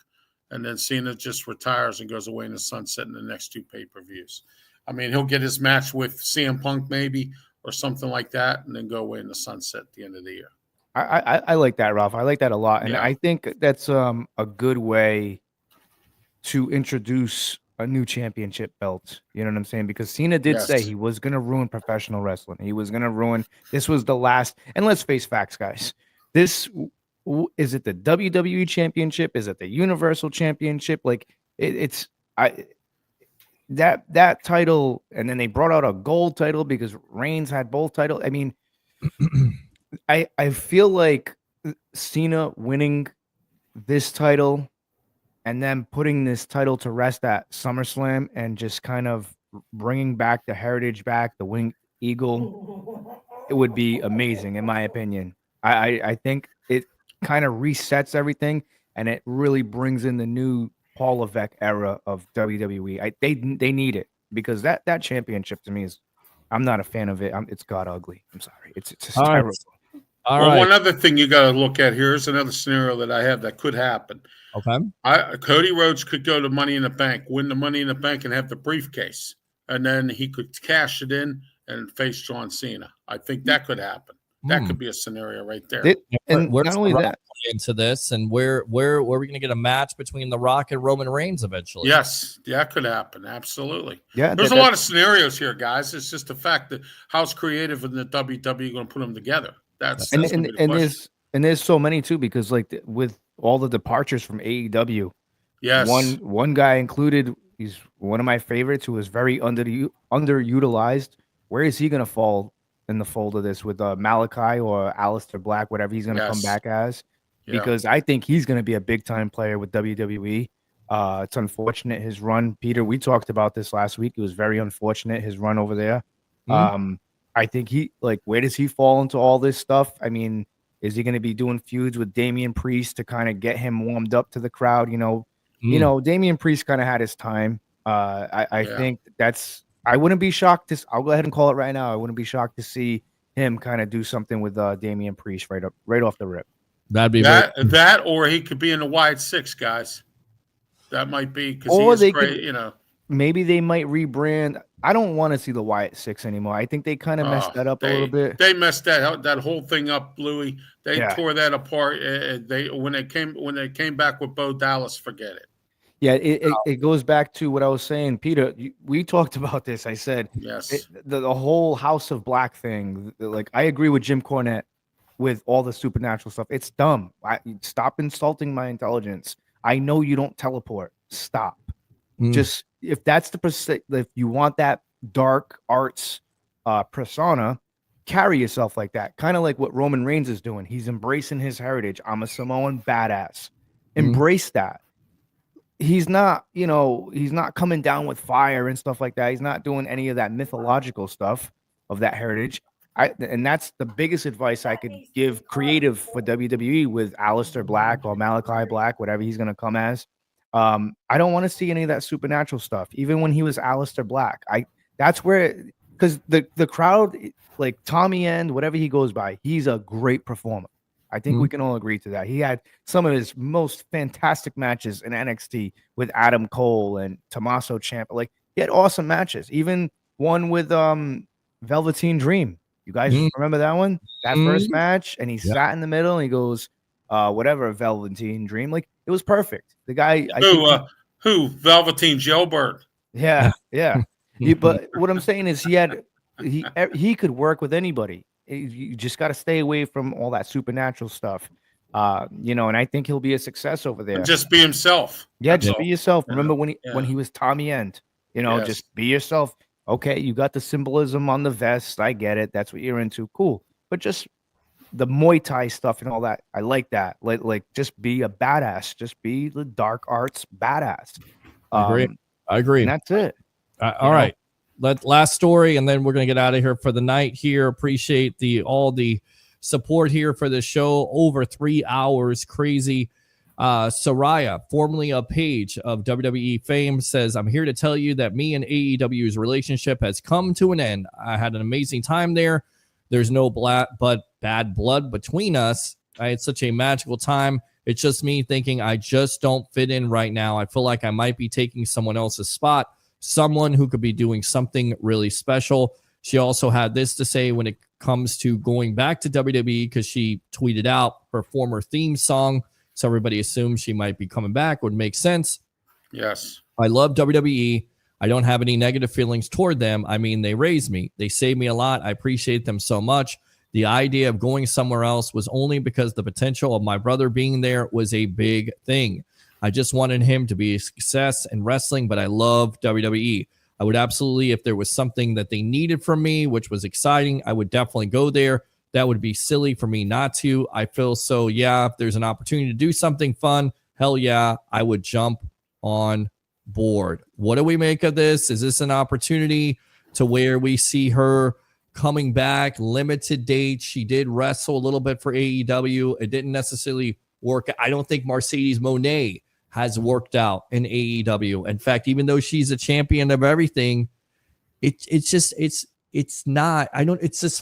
And then Cena just retires and goes away in the sunset in the next two pay-per-views. I mean, he'll get his match with CM Punk maybe or something like that and then go away in the sunset at the end of the year. I like that, Ralph. I like that a lot. And I think that's a good way to introduce a new championship belt. You know what I'm saying? Because Cena did say he was going to ruin professional wrestling. He was going to ruin. This was the last. And let's face facts, guys. This is it the WWE Championship? Is it the Universal Championship? Like that title, and then they brought out a gold title because Reigns had both titles. I mean, I feel like Cena winning this title and then putting this title to rest at SummerSlam and just kind of bringing back the heritage back, the winged eagle, it would be amazing, in my opinion. I think it kind of resets everything, and it really brings in the new Paul Levesque era of WWE. They need it because that championship to me is, I'm not a fan of it. It's god ugly. I'm sorry. It's just terrible. All right. One other thing you got to look at here is another scenario that I have that could happen. Okay. Cody Rhodes could go to Money in the Bank, win the Money in the Bank, and have the briefcase, and then he could cash it in and face John Cena. I think that could happen. That could be a scenario right there. And not only that, into this, and where are we going to get a match between The Rock and Roman Reigns eventually? Yes, that could happen. Absolutely. Yeah, there's a lot of scenarios here, guys. It's just the fact that how's creative in the WWE going to put them together. That's there's so many too, because like with all the departures from AEW, yes, one guy included. He's one of my favorites who was very underutilized. Where is he going to fall in the fold of this with Malachi or Aleister Black, whatever he's going to come back as? Because I think he's going to be a big time player with WWE. It's unfortunate his run, Peter. We talked about this last week. It was very unfortunate his run over there. I think where does he fall into all this stuff? I mean, is he going to be doing feuds with Damian Priest to kind of get him warmed up to the crowd? You know, Damian Priest kind of had his time. I think I wouldn't be shocked I'll go ahead and call it right now. I wouldn't be shocked to see him kind of do something with Damian Priest right off the rip. That'd be that, or he could be in the Wyatt Six, guys. That might be because he's great. Maybe they might rebrand. I don't want to see the Wyatt Six anymore. I think they kind of messed that up a little bit. They messed that whole thing up, Louis. They tore that apart. When they came back with Bo Dallas, forget it. Yeah, it goes back to what I was saying, Peter. We talked about this. I said the whole House of Black thing. Like I agree with Jim Cornette with all the supernatural stuff. It's dumb. Stop insulting my intelligence. I know you don't teleport. Stop. Just if that's if you want that dark arts persona, carry yourself like that. Kind of like what Roman Reigns is doing. He's embracing his heritage. I'm a Samoan badass. Embrace that. He's not, he's not coming down with fire and stuff like that. He's not doing any of that mythological stuff of that heritage. And that's the biggest advice I could give creative for WWE with Aleister Black or Malachi Black, whatever he's going to come as. I don't want to see any of that supernatural stuff. Even when he was Aleister Black, that's where, because the crowd, like Tommy End, whatever he goes by, he's a great performer. I think we can all agree to that. He had some of his most fantastic matches in NXT with Adam Cole and Tommaso Ciampa. Like, he had awesome matches. Even one with Velveteen Dream. You guys remember that one? That first match, and he sat in the middle and he goes, whatever, Velveteen Dream. Like, it was perfect. The guy, who Velveteen Jailbird. Yeah. But what I'm saying is he could work with anybody. You just got to stay away from all that supernatural stuff. And I think he'll be a success over there. And just be himself. Yeah, just be yourself. Remember when he was Tommy End, just be yourself. Okay, you got the symbolism on the vest. I get it. That's what you're into. Cool. But just the Muay Thai stuff and all that, I like that. Like just be a badass. Just be the dark arts badass. I agree. And that's it. All right. Last story, and then we're going to get out of here for the night here. Appreciate all the support here for the show. Over 3 hours. Crazy. Saraya, formerly a Page of WWE fame, says, I'm here to tell you that me and AEW's relationship has come to an end. I had an amazing time there. There's no bad blood between us. I had such a magical time. It's just me thinking I just don't fit in right now. I feel like I might be taking someone else's spot. Someone who could be doing something really special. She also had this to say when it comes to going back to WWE, because she tweeted out her former theme song. So everybody assumes she might be coming back. Would make sense. Yes. I love WWE. I don't have any negative feelings toward them. I mean, they raised me. They saved me a lot. I appreciate them so much. The idea of going somewhere else was only because the potential of my brother being there was a big thing. I just wanted him to be a success in wrestling, but I love WWE. I would absolutely, if there was something that they needed from me, which was exciting, I would definitely go there. That would be silly for me not to. I feel so, if there's an opportunity to do something fun, hell yeah, I would jump on board. What do we make of this? Is this an opportunity to where we see her coming back, limited dates? She did wrestle a little bit for AEW. It didn't necessarily work. I don't think Mercedes Moné has worked out in AEW. In fact, even though she's a champion of everything, it's just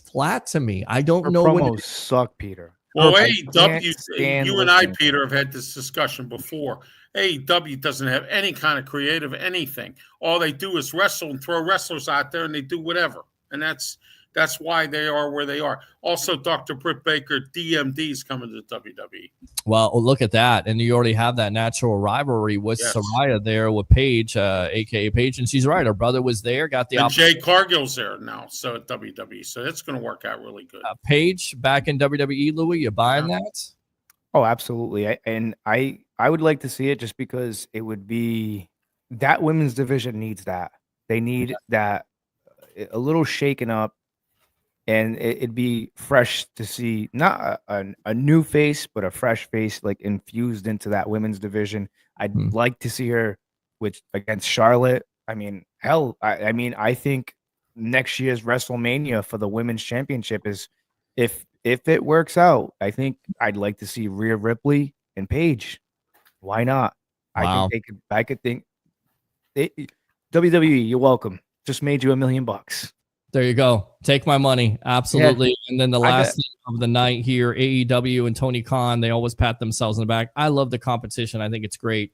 flat to me. I don't know. Promos suck, Peter. Well, AEW, you and I, Peter, have had this discussion before. AEW doesn't have any kind of creative anything. All they do is wrestle and throw wrestlers out there, and they do whatever. And that's why they are where they are. Also, Dr. Britt Baker, DMD, is coming to WWE. Well, look at that. And you already have that natural rivalry with Saraya there with Paige, a.k.a. Paige. And she's right. Her brother was there, got the opportunity. Jay Cargill's there now, so at WWE. So it's going to work out really good. Paige back in WWE, Louis, you buying that? Oh, absolutely. I would like to see it just because it would be that women's division needs that. They need that a little shaken up. And it'd be fresh to see not a new face, but a fresh face like infused into that women's division. I'd like to see her against Charlotte. I mean, hell, I think next year's WrestleMania for the women's championship is if it works out. I think I'd like to see Rhea Ripley and Paige. Why not? Wow. I could think. WWE, you're welcome. Just made you $1 million. There you go. Take my money. Absolutely. Yeah. And then the last thing of the night here, AEW and Tony Khan, they always pat themselves in the back. I love the competition. I think it's great.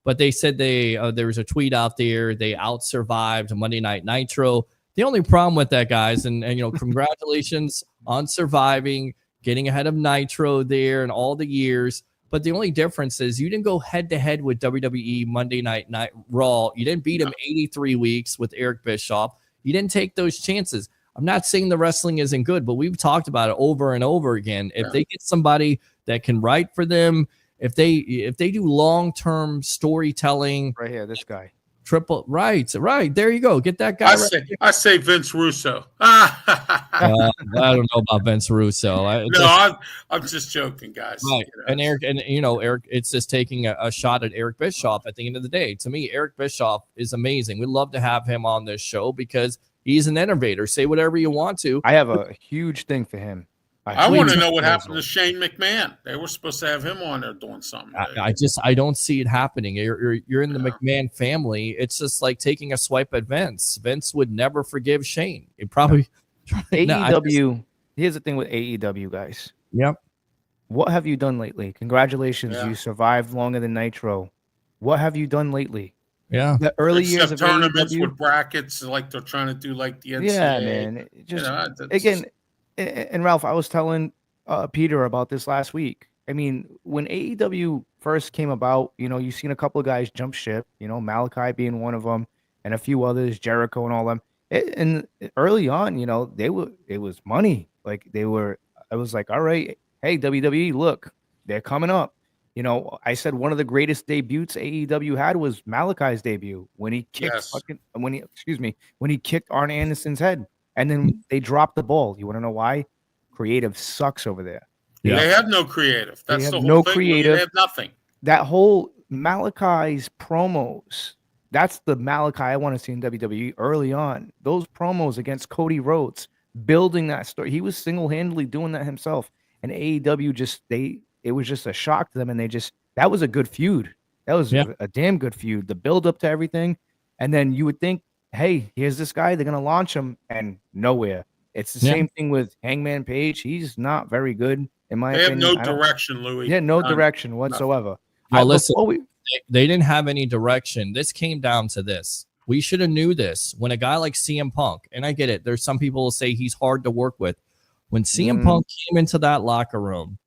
But they said there was a tweet out there. They out-survived Monday Night Nitro. The only problem with that, guys, and congratulations on surviving, getting ahead of Nitro there and all the years. But the only difference is you didn't go head-to-head with WWE Monday Night Raw. You didn't beat him 83 weeks with Eric Bischoff. You didn't take those chances. I'm not saying the wrestling isn't good, but we've talked about it over and over again. If they get somebody that can write for them, if they do long-term storytelling, right here, this guy, triple. Right. There you go. Get that guy. I say Vince Russo. I don't know about Vince Russo. I'm just joking, guys. Right. And Eric, it's just taking a shot at Eric Bischoff at the end of the day. To me, Eric Bischoff is amazing. We'd love to have him on this show because he's an innovator. Say whatever you want to. I have a huge thing for him. I want to know what happened to Shane McMahon. They were supposed to have him on there doing something. I don't see it happening. You're in the McMahon family. It's just like taking a swipe at Vince. Vince would never forgive Shane. It probably AEW. Here's the thing with AEW, guys. Yep. What have you done lately? Congratulations, you survived longer than Nitro. What have you done lately? Yeah, the early years of tournaments AEW, with brackets, like they're trying to do, like the NCAA. Yeah, man. Again, and Ralph, I was telling Peter about this last week. I mean, when AEW first came about, you've seen a couple of guys jump ship. Malachi being one of them, and a few others, Jericho and all them. And early on, it was money. I was like, all right, hey, WWE, look, they're coming up. I said one of the greatest debuts AEW had was Malachi's debut when he kicked when he kicked Arn Anderson's head, and then they dropped the ball. You want to know why? Creative sucks over there. Yeah. They have no creative. That's the whole no thing. Creative. They have nothing. That whole Malachi's promos. That's the Malachi I want to see in WWE early on. Those promos against Cody Rhodes, building that story. He was single-handedly doing that himself. And AEW it was just a shock to them. And that was a good feud. That was a damn good feud. The build up to everything. And then you would think, hey, here's this guy. They're going to launch him, and nowhere. It's the same thing with Hangman Page. He's not very good, in my opinion. They have no direction, Louis. Yeah, no direction whatsoever. Well, listen, they didn't have any direction. This came down to this. We should have knew this when a guy like CM Punk, and I get it, there's some people who say he's hard to work with. When CM Punk came into that locker room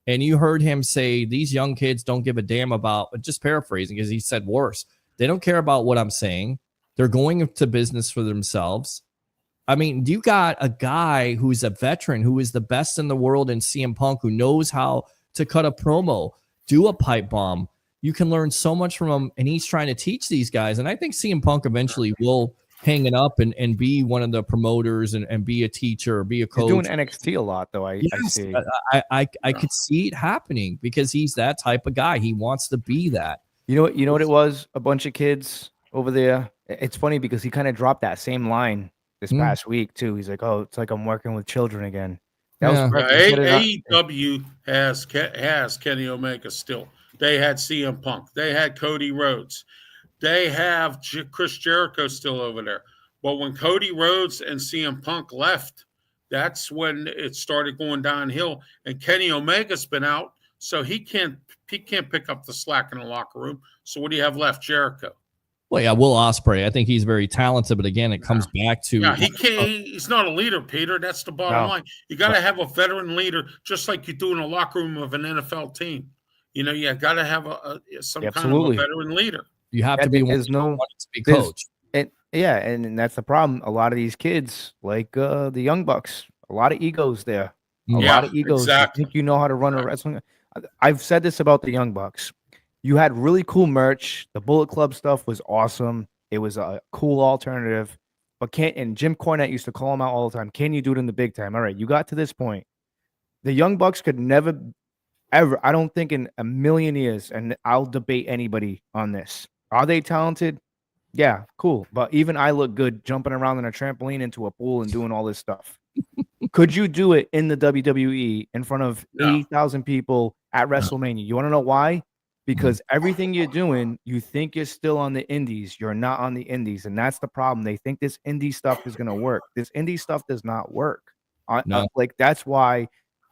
and you heard him say, these young kids don't give a damn about, just paraphrasing because he said worse, they don't care about what I'm saying. They're going into business for themselves. I mean, you got a guy who's a veteran, who is the best in the world in CM Punk, who knows how to cut a promo, do a pipe bomb. You can learn so much from him, and he's trying to teach these guys. And I think CM Punk eventually will hang it up and be one of the promoters and be a teacher or be a coach. He's doing NXT a lot, though. I see. I could see it happening because he's that type of guy. He wants to be that. You know what it was? A bunch of kids over there. It's funny because he kind of dropped that same line this past week too. He's like, "Oh, it's like I'm working with children again." That was AEW has Kenny Omega still. They had CM Punk. They had Cody Rhodes. They have Chris Jericho still over there. But when Cody Rhodes and CM Punk left, that's when it started going downhill. And Kenny Omega's been out, so he can't pick up the slack in the locker room. So what do you have left? Jericho. Well, yeah, Will Ospreay. I think he's very talented, but again, it comes back to he can't. He's not a leader, Peter. That's the bottom line. You got to have a veteran leader, just like you do in a locker room of an NFL team. You got to have some kind of a veteran leader. You have to be one to be coach. And that's the problem. A lot of these kids, like the Young Bucks, a lot of egos there. A lot of egos. Exactly. You think you know how to run a wrestling. I've said this about the Young Bucks. You had really cool merch. The Bullet Club stuff was awesome. It was a cool alternative. But and Jim Cornette used to call them out all the time. Can you do it in the big time? All right, you got to this point. The Young Bucks could never, ever, I don't think in a million years, and I'll debate anybody on this. Are they talented? Yeah, cool. But even I look good jumping around on a trampoline into a pool and doing all this stuff. Could you do it in the WWE in front of 80,000 people at WrestleMania? You want to know why? Because everything you're doing, you think you're still on the indies. You're not on the indies. And that's the problem. They think this indie stuff is going to work. This indie stuff does not work. That's why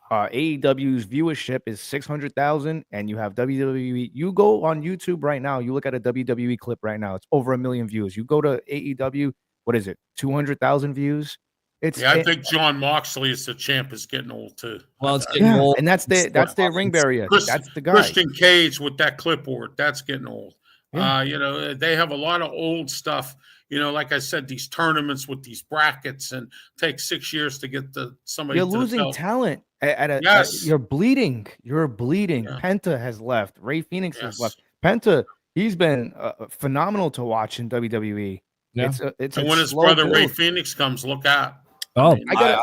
AEW's viewership is 600,000 and you have WWE. You go on YouTube right now. You look at a WWE clip right now. It's over 1 million views. You go to AEW. What is it? 200,000 views. I think John Moxley is the champ is getting old too. Well, it's getting old, and that's their ring barrier. That's the guy. Christian Cage with that clipboard. That's getting old. Yeah. They have a lot of old stuff. Like I said, these tournaments with these brackets and take 6 years to get somebody. You're losing talent. You're bleeding. You're bleeding. Yeah. Penta has left. Ray Phoenix has left. Penta He's been phenomenal to watch in WWE. Yeah. It's And a when his slow brother Ray build. Phoenix comes, look out. Oh, mean, I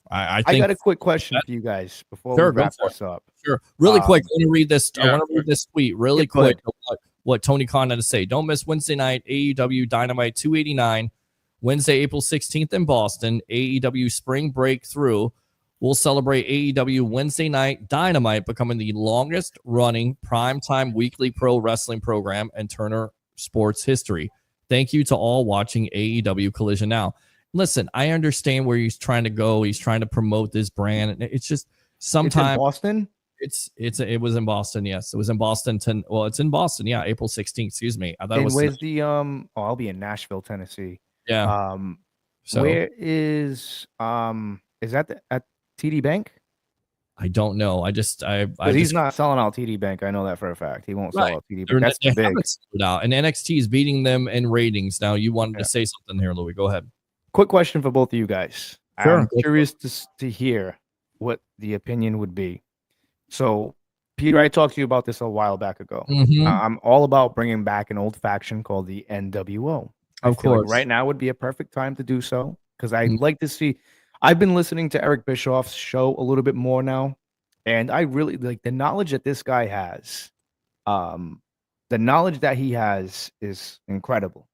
I think got a quick question for you guys before we Sure, go wrap for it. this up. Sure. Really quick, Um, I want to read this. I yeah, want to read this tweet really Yeah, go quick. ahead. What Tony Khan had to say. Don't miss Wednesday night AEW Dynamite 289, Wednesday, April 16th in Boston. AEW Spring Breakthrough. We'll celebrate AEW Wednesday night Dynamite becoming the longest running primetime weekly pro wrestling program in Turner sports history. Thank you to all watching AEW Collision Now. Listen, I understand where he's trying to go. He's trying to promote this brand. And it's just it's in sometimes Boston. it was in Boston. Yes, it was in Boston. Well, it's in Boston. Yeah, April 16th. Excuse me. I thought it And was. where's the Oh, I'll be in Nashville, Tennessee. Yeah. So Where is that at TD Bank? I don't know. I just Because he's not selling out TD Bank. I know that for a fact. He won't Right. sell out TD Bank. That's they too big. haven't sold out, and NXT is beating them in ratings. Now, you wanted Yeah. to say something here, Louis. Go ahead. Quick question for both of you guys. Sure. I'm curious to hear what the opinion would be. So, Peter, I talked to you about this a while back ago. Mhm. I'm all about bringing back an old faction called the NWO. Of I feel like course. right now would be a perfect time to do so because I'd Mhm. like to see. I've been listening to Eric Bischoff's show a little bit more now, and I really like the knowledge that this guy has. The knowledge that he has is incredible.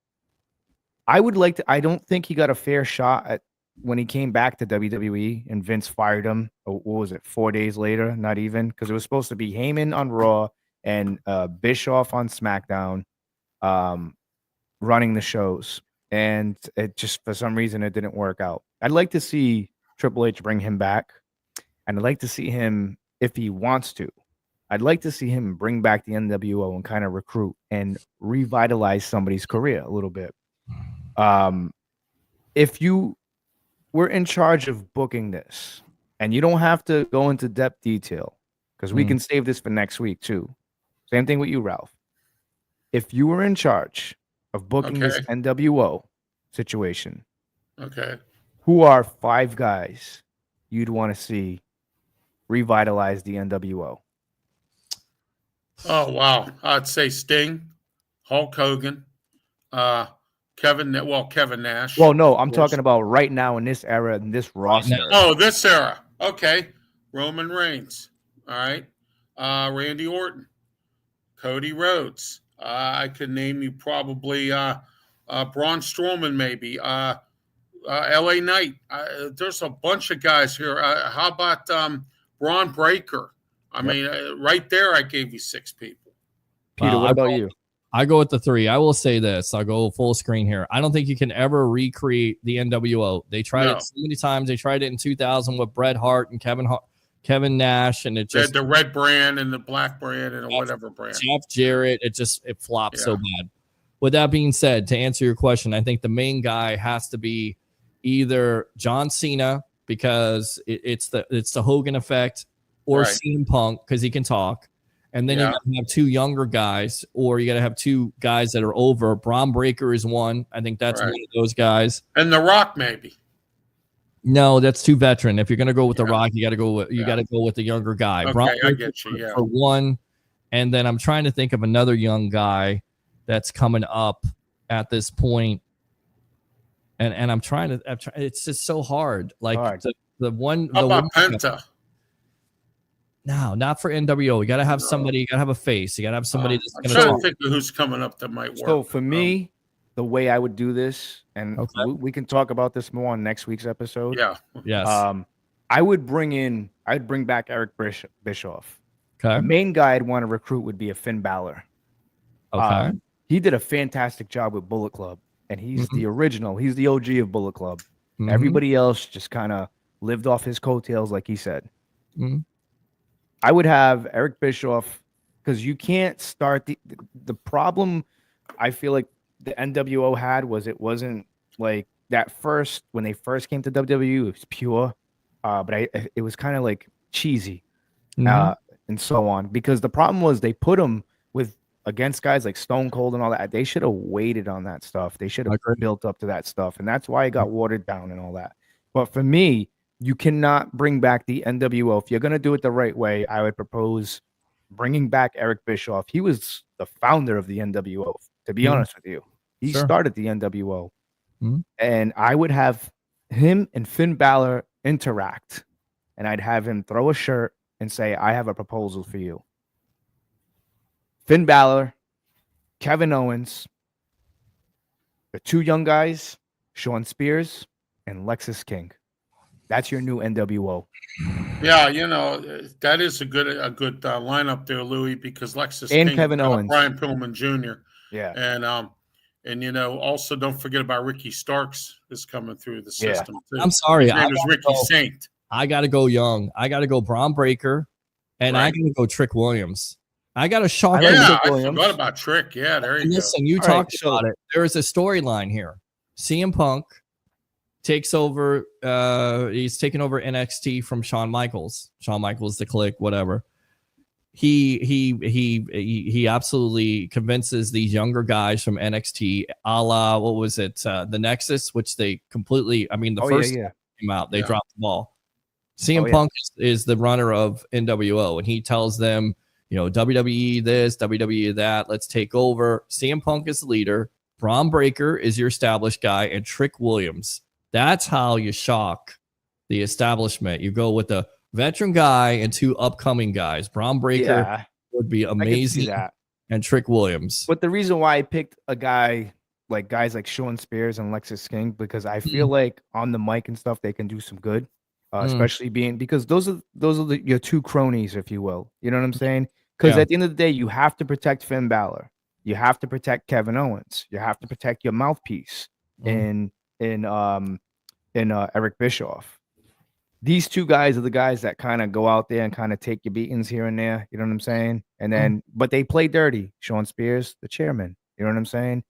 I would like to. I don't think he got a fair shot at when he came back to WWE and Vince fired him. What was it? 4 days later, not even, because it was supposed to be Heyman on Raw and Bischoff on SmackDown, running the shows, and it just for some reason it didn't work out. I'd like to see Triple H bring him back, and I'd like to see him if he wants to. I'd like to see him bring back the NWO and kind of recruit and revitalize somebody's career a little bit. If you were in charge of booking this, and you don't have to go into depth detail because we can save this for next week too. Same thing with you, Ralph. If you were in charge of booking this Okay. NWO situation, Okay. who are 5 guys you'd want to see revitalize the NWO? Oh wow. I'd say Sting, Hulk Hogan, Kevin Nash. Well, no, I'm of course. talking about right now in this era, in this roster. Oh, this era. Okay. Roman Reigns. All right. Randy Orton, Cody Rhodes. I could name you probably Braun Strowman, maybe. LA Knight. There's a bunch of guys here. How about Braun Breaker? I mean, right there, I gave you 6 people. Peter, what about you? I go with the 3. I will say this. I'll go full screen here. I don't think you can ever recreate the NWO. They tried it so many times. They tried it in 2000 with Bret Hart and Kevin Nash, and it just the red brand and the black brand and whatever brand. Jeff Jarrett. It flopped so bad. With that being said, to answer your question, I think the main guy has to be either John Cena because it's the Hogan effect, or CM Punk because he can talk. And then you got to have 2 younger guys, or you got to have 2 guys that are over. Braun Breaker is one. I think that's one of those guys. And The Rock, maybe. No, that's too veteran. If you're going to go with The Rock, you got to go with the younger guy. Okay, Braun I Breaker get you. Yeah. for one, and then I'm trying to think of another young guy that's coming up at this point. And I'm trying to. It's just so hard. Like the one. How about Penta? No, not for NWO. You got to have somebody. You got to have a face. You got to have somebody that's I'm going trying to think of who's coming up that might work. So for me, the way I would do this, and we can talk about this more on next week's episode. Yeah. Yes. I'd bring back Eric Bischoff. Okay. The main guy I'd want to recruit would be a Finn Balor. Okay. He did a fantastic job with Bullet Club, and he's the original. He's the OG of Bullet Club. Mhm. Everybody else just kind of lived off his coattails, like he said. Mhm. I would have Eric Bischoff because you can't start the problem. I feel like the NWO had was it wasn't like that first when they first came to WWE. It was pure, but it was kind of like cheesy, and so on. Because the problem was they put them against guys like Stone Cold and all that. They should have waited on that stuff. They should have built up to that stuff, and that's why it got watered down and all that. But for me, you cannot bring back the NWO. If you're going to do it the right way, I would propose bringing back Eric Bischoff. He was the founder of the NWO, to be honest with you. He started the NWO. And I would have him and Finn Balor interact, and I'd have him throw a shirt and say, I have a proposal for you. Finn Balor, Kevin Owens, the two young guys, Sean Spears and Lexis King. That's your new NWO. Yeah, that is a good lineup there, Louis, because Lexis and King, Kevin Owens, Brian Pillman Jr. Yeah, and also don't forget about Ricky Starks is coming through the system too. I'm sorry, his name is Ricky Saint. I got to go young. I got to go Braun Breaker, and I got to go Trick Williams. I got to shock. I forgot about Trick. Yeah, there you go. Listen, you talked about it. There is a storyline here. CM Punk takes over. He's taken over NXT from Shawn Michaels. Shawn Michaels, the Click, whatever. He absolutely convinces these younger guys from NXT, a la what was it, the Nexus, which they completely. I mean, the first came out, they dropped the ball. CM Punk is the runner of NWO, and he tells them, WWE this, WWE that. Let's take over. CM Punk is the leader. Braun Breaker is your established guy, and Trick Williams. That's how you shock the establishment. You go with a veteran guy and two upcoming guys. Braun Breaker would be amazing, and Trick Williams. But the reason why I picked guys like Sean Spears and Lexis King, because I feel like on the mic and stuff they can do some good, especially because those are your two cronies, if you will. You know what I'm saying? Because at the end of the day, you have to protect Finn Balor. You have to protect Kevin Owens. You have to protect your mouthpiece in Eric Bischoff. These two guys are the guys that kind of go out there and kind of take your beatings here and there. You know what I'm saying? And then, but they play dirty. Sean Spears, the chairman. You know what I'm saying?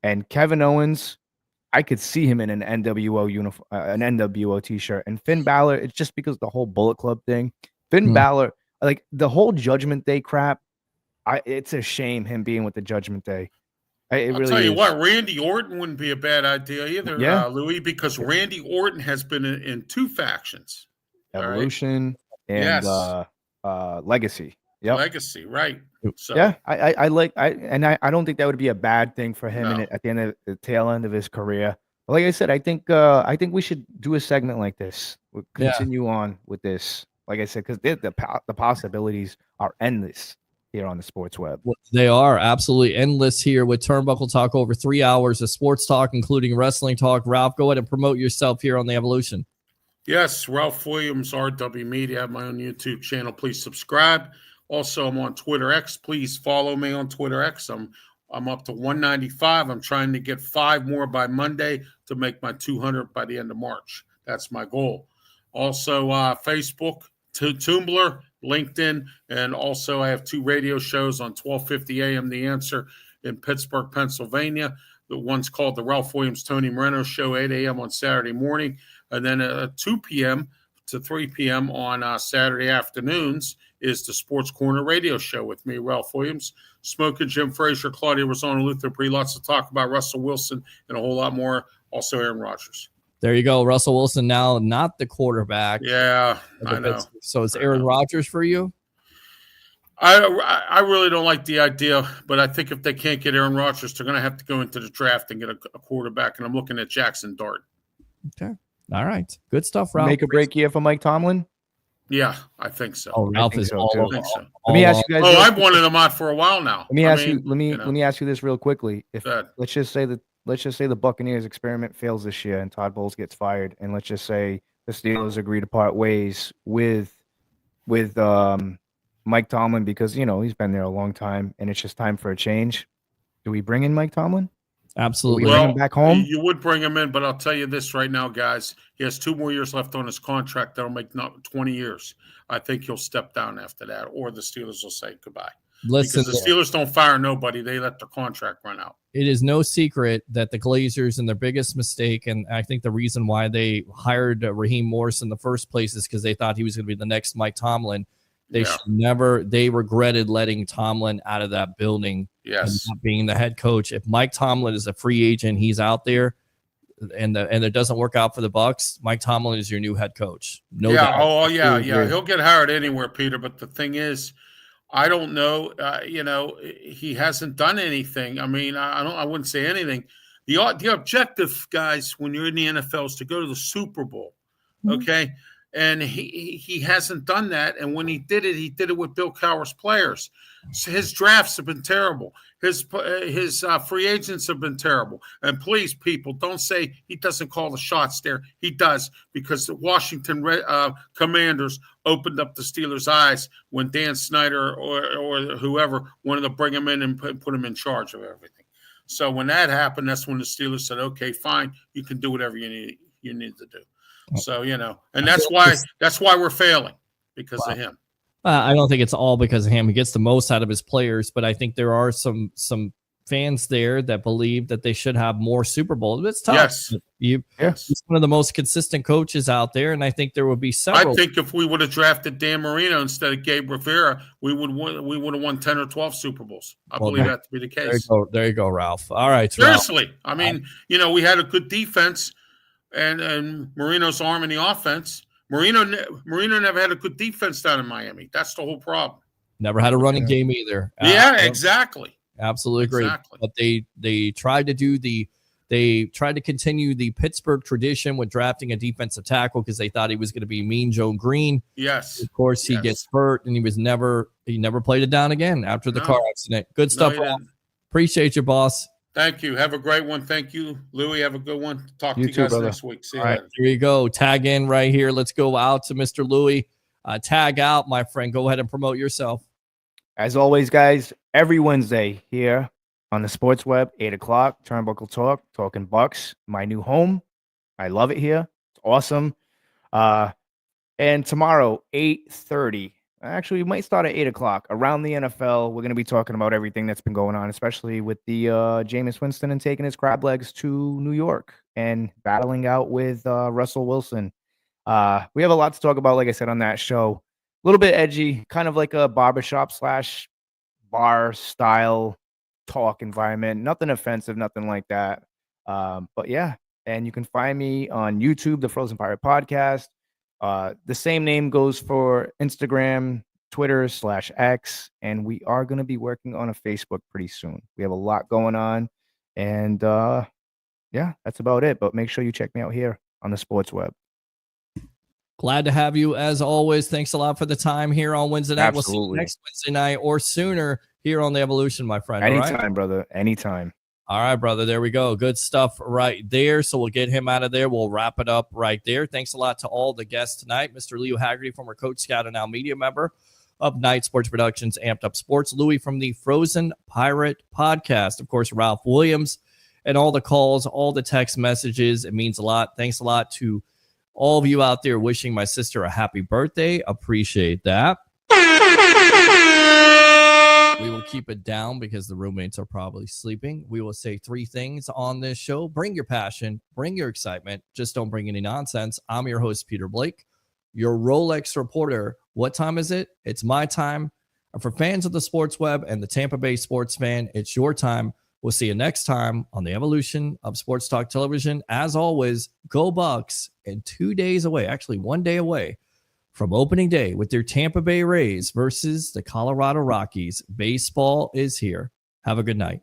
And Kevin Owens, I could see him in an NWO uniform, an NWO t-shirt. And Finn Balor, it's just because the whole Bullet Club thing. Finn Balor, like the whole Judgment Day crap. It's a shame him being with the Judgment Day. I'll tell you what, Randy Orton wouldn't be a bad idea either, Louis, because Randy Orton has been in two factions. Evolution and Legacy. Yep. Legacy, right. So, I don't think that would be a bad thing for him at the end of the tail end of his career. But like I said, I think we should do a segment like this. We'll continue on with this. Like I said, because the possibilities are endless here on the sports web. They are absolutely endless here with Turnbuckle Talk. Over 3 hours of sports talk, including wrestling talk. Ralph, go ahead and promote yourself here on the Evolution. Yes, Ralph Williams, RW Media. I have my own YouTube channel. Please subscribe. Also, I'm on Twitter X. Please follow me on Twitter X. I'm up to 195. I'm trying to get 5 more by Monday to make my 200 by the end of March. That's my goal. Also, Facebook, Tumblr, LinkedIn, and also I have 2 radio shows on 1250 AM The Answer in Pittsburgh, Pennsylvania. The one's called the Ralph Williams Tony Moreno Show, 8 a.m. on Saturday morning, and then at 2 p.m. to 3 p.m. on Saturday afternoons is the Sports Corner radio show with me, Ralph Williams, Smoking Jim Frazier, Claudia Rosano, Luther Bree. Lots to talk about, Russell Wilson, and a whole lot more. Also, Aaron Rodgers. There you go. Russell Wilson now not the quarterback. Yeah, I know. So it's Aaron Rodgers for you? I really don't like the idea, but I think if they can't get Aaron Rodgers, they're going to have to go into the draft and get a quarterback, and I'm looking at Jackson Dart. Okay. All right. Good stuff, Ralph. Make or break year for Mike Tomlin? Yeah, I think so. Oh, Ralph is all over. Let me ask you guys. I've wanted him on for a while now. Let me ask you this real quickly. If let's just say the Buccaneers experiment fails this year and Todd Bowles gets fired, and let's just say the Steelers agree to part ways with Mike Tomlin because he's been there a long time and it's just time for a change. Do we bring in Mike Tomlin? Absolutely. Bring him back home? You would bring him in, but I'll tell you this right now, guys. He has 2 more years left on his contract. That'll make 20 years. I think he'll step down after that, or the Steelers will say goodbye. Listen, because the Steelers don't fire nobody. They let their contract run out. It is no secret that the Glazers and their biggest mistake, and I think the reason why they hired Raheem Morris in the first place is because they thought he was going to be the next Mike Tomlin. They regretted letting Tomlin out of that building. Yes. And not being the head coach. If Mike Tomlin is a free agent, he's out there and it doesn't work out for the Bucs, Mike Tomlin is your new head coach. No doubt. Oh, yeah. He'll get hired anywhere, Peter. But the thing is, I don't know. He hasn't done anything. I mean, I wouldn't say anything. The objective, guys, when you're in the NFL, is to go to the Super Bowl. Okay, and he hasn't done that. And when he did it with Bill Cowher's players. So his drafts have been terrible. His free agents have been terrible. And please, people, don't say he doesn't call the shots there. He does, because the Washington Commanders opened up the Steelers' eyes when Dan Snyder or whoever wanted to bring him in and put him in charge of everything. So when that happened, that's when the Steelers said, "Okay, fine, you can do whatever you need to do." So and that's why we're failing, because of him. I don't think it's all because of him. He gets the most out of his players, but I think there are some fans there that believe that they should have more Super Bowls. It's tough. Yes. He's one of the most consistent coaches out there, and I think there would be several. I think if we would have drafted Dan Marino instead of Gabe Rivera, we would have won 10 or 12 Super Bowls. I believe that to be the case. There you go, Ralph. All right. Seriously. Ralph. I mean, we had a good defense and Marino's arm in the offense. Marino never had a good defense down in Miami. That's the whole problem. Never had a running game either. Yeah, exactly. Absolutely agree. Exactly. But they tried to continue the Pittsburgh tradition with drafting a defensive tackle because they thought he was going to be Mean Joe Green. Yes. Of course, he gets hurt, and he never played it down again after the car accident. Good stuff. Appreciate you, boss. Thank you. Have a great one. Thank you, Louie. Have a good one. Talk to you guys next week. See you later. Here you go. Tag in right here. Let's go out to Mr. Louie. Tag out, my friend. Go ahead and promote yourself. As always, guys, every Wednesday here on the Sports Web, 8 o'clock, Turnbuckle Talk, talking Bucks, my new home. I love it here. It's awesome. And tomorrow, 8:30. Actually, we might start at 8 o'clock. Around the NFL, we're going to be talking about everything that's been going on, especially with the Jameis Winston and taking his crab legs to New York and battling out with Russell Wilson. We have a lot to talk about, like I said, on that show. A little bit edgy, kind of like a barbershop / bar style talk environment. Nothing offensive, nothing like that. But yeah, and you can find me on YouTube, the Frozen Pirate Podcast. The same name goes for Instagram, Twitter /X, and we are going to be working on a Facebook pretty soon. We have a lot going on, and yeah, that's about it. But make sure you check me out here on the Sports Web. Glad to have you as always. Thanks a lot for the time here on Wednesday night. Absolutely. We'll see you next Wednesday night or sooner here on the Evolution, my friend. Anytime, brother. Anytime. All right, brother. There we go. Good stuff right there. So we'll get him out of there. We'll wrap it up right there. Thanks a lot to all the guests tonight. Mr. Leo Haggerty, former Coach Scout and now media member of Night Sports Productions, Amped Up Sports. Louie from the Frozen Pirate Podcast. Of course, Ralph Williams, and all the calls, all the text messages. It means a lot. Thanks a lot to all of you out there wishing my sister a happy birthday. Appreciate that. We will keep it down because the roommates are probably sleeping. We will say 3 things on this show. Bring your passion. Bring your excitement. Just don't bring any nonsense. I'm your host, Peter Blake, your Rolex reporter. What time is it? It's my time. And for fans of the Sports Web and the Tampa Bay sports fan, it's your time. We'll see you next time on the Evolution of Sports Talk Television. As always, go Bucks. And 2 days away, actually 1 day away from opening day with their Tampa Bay Rays versus the Colorado Rockies. Baseball is here. Have a good night.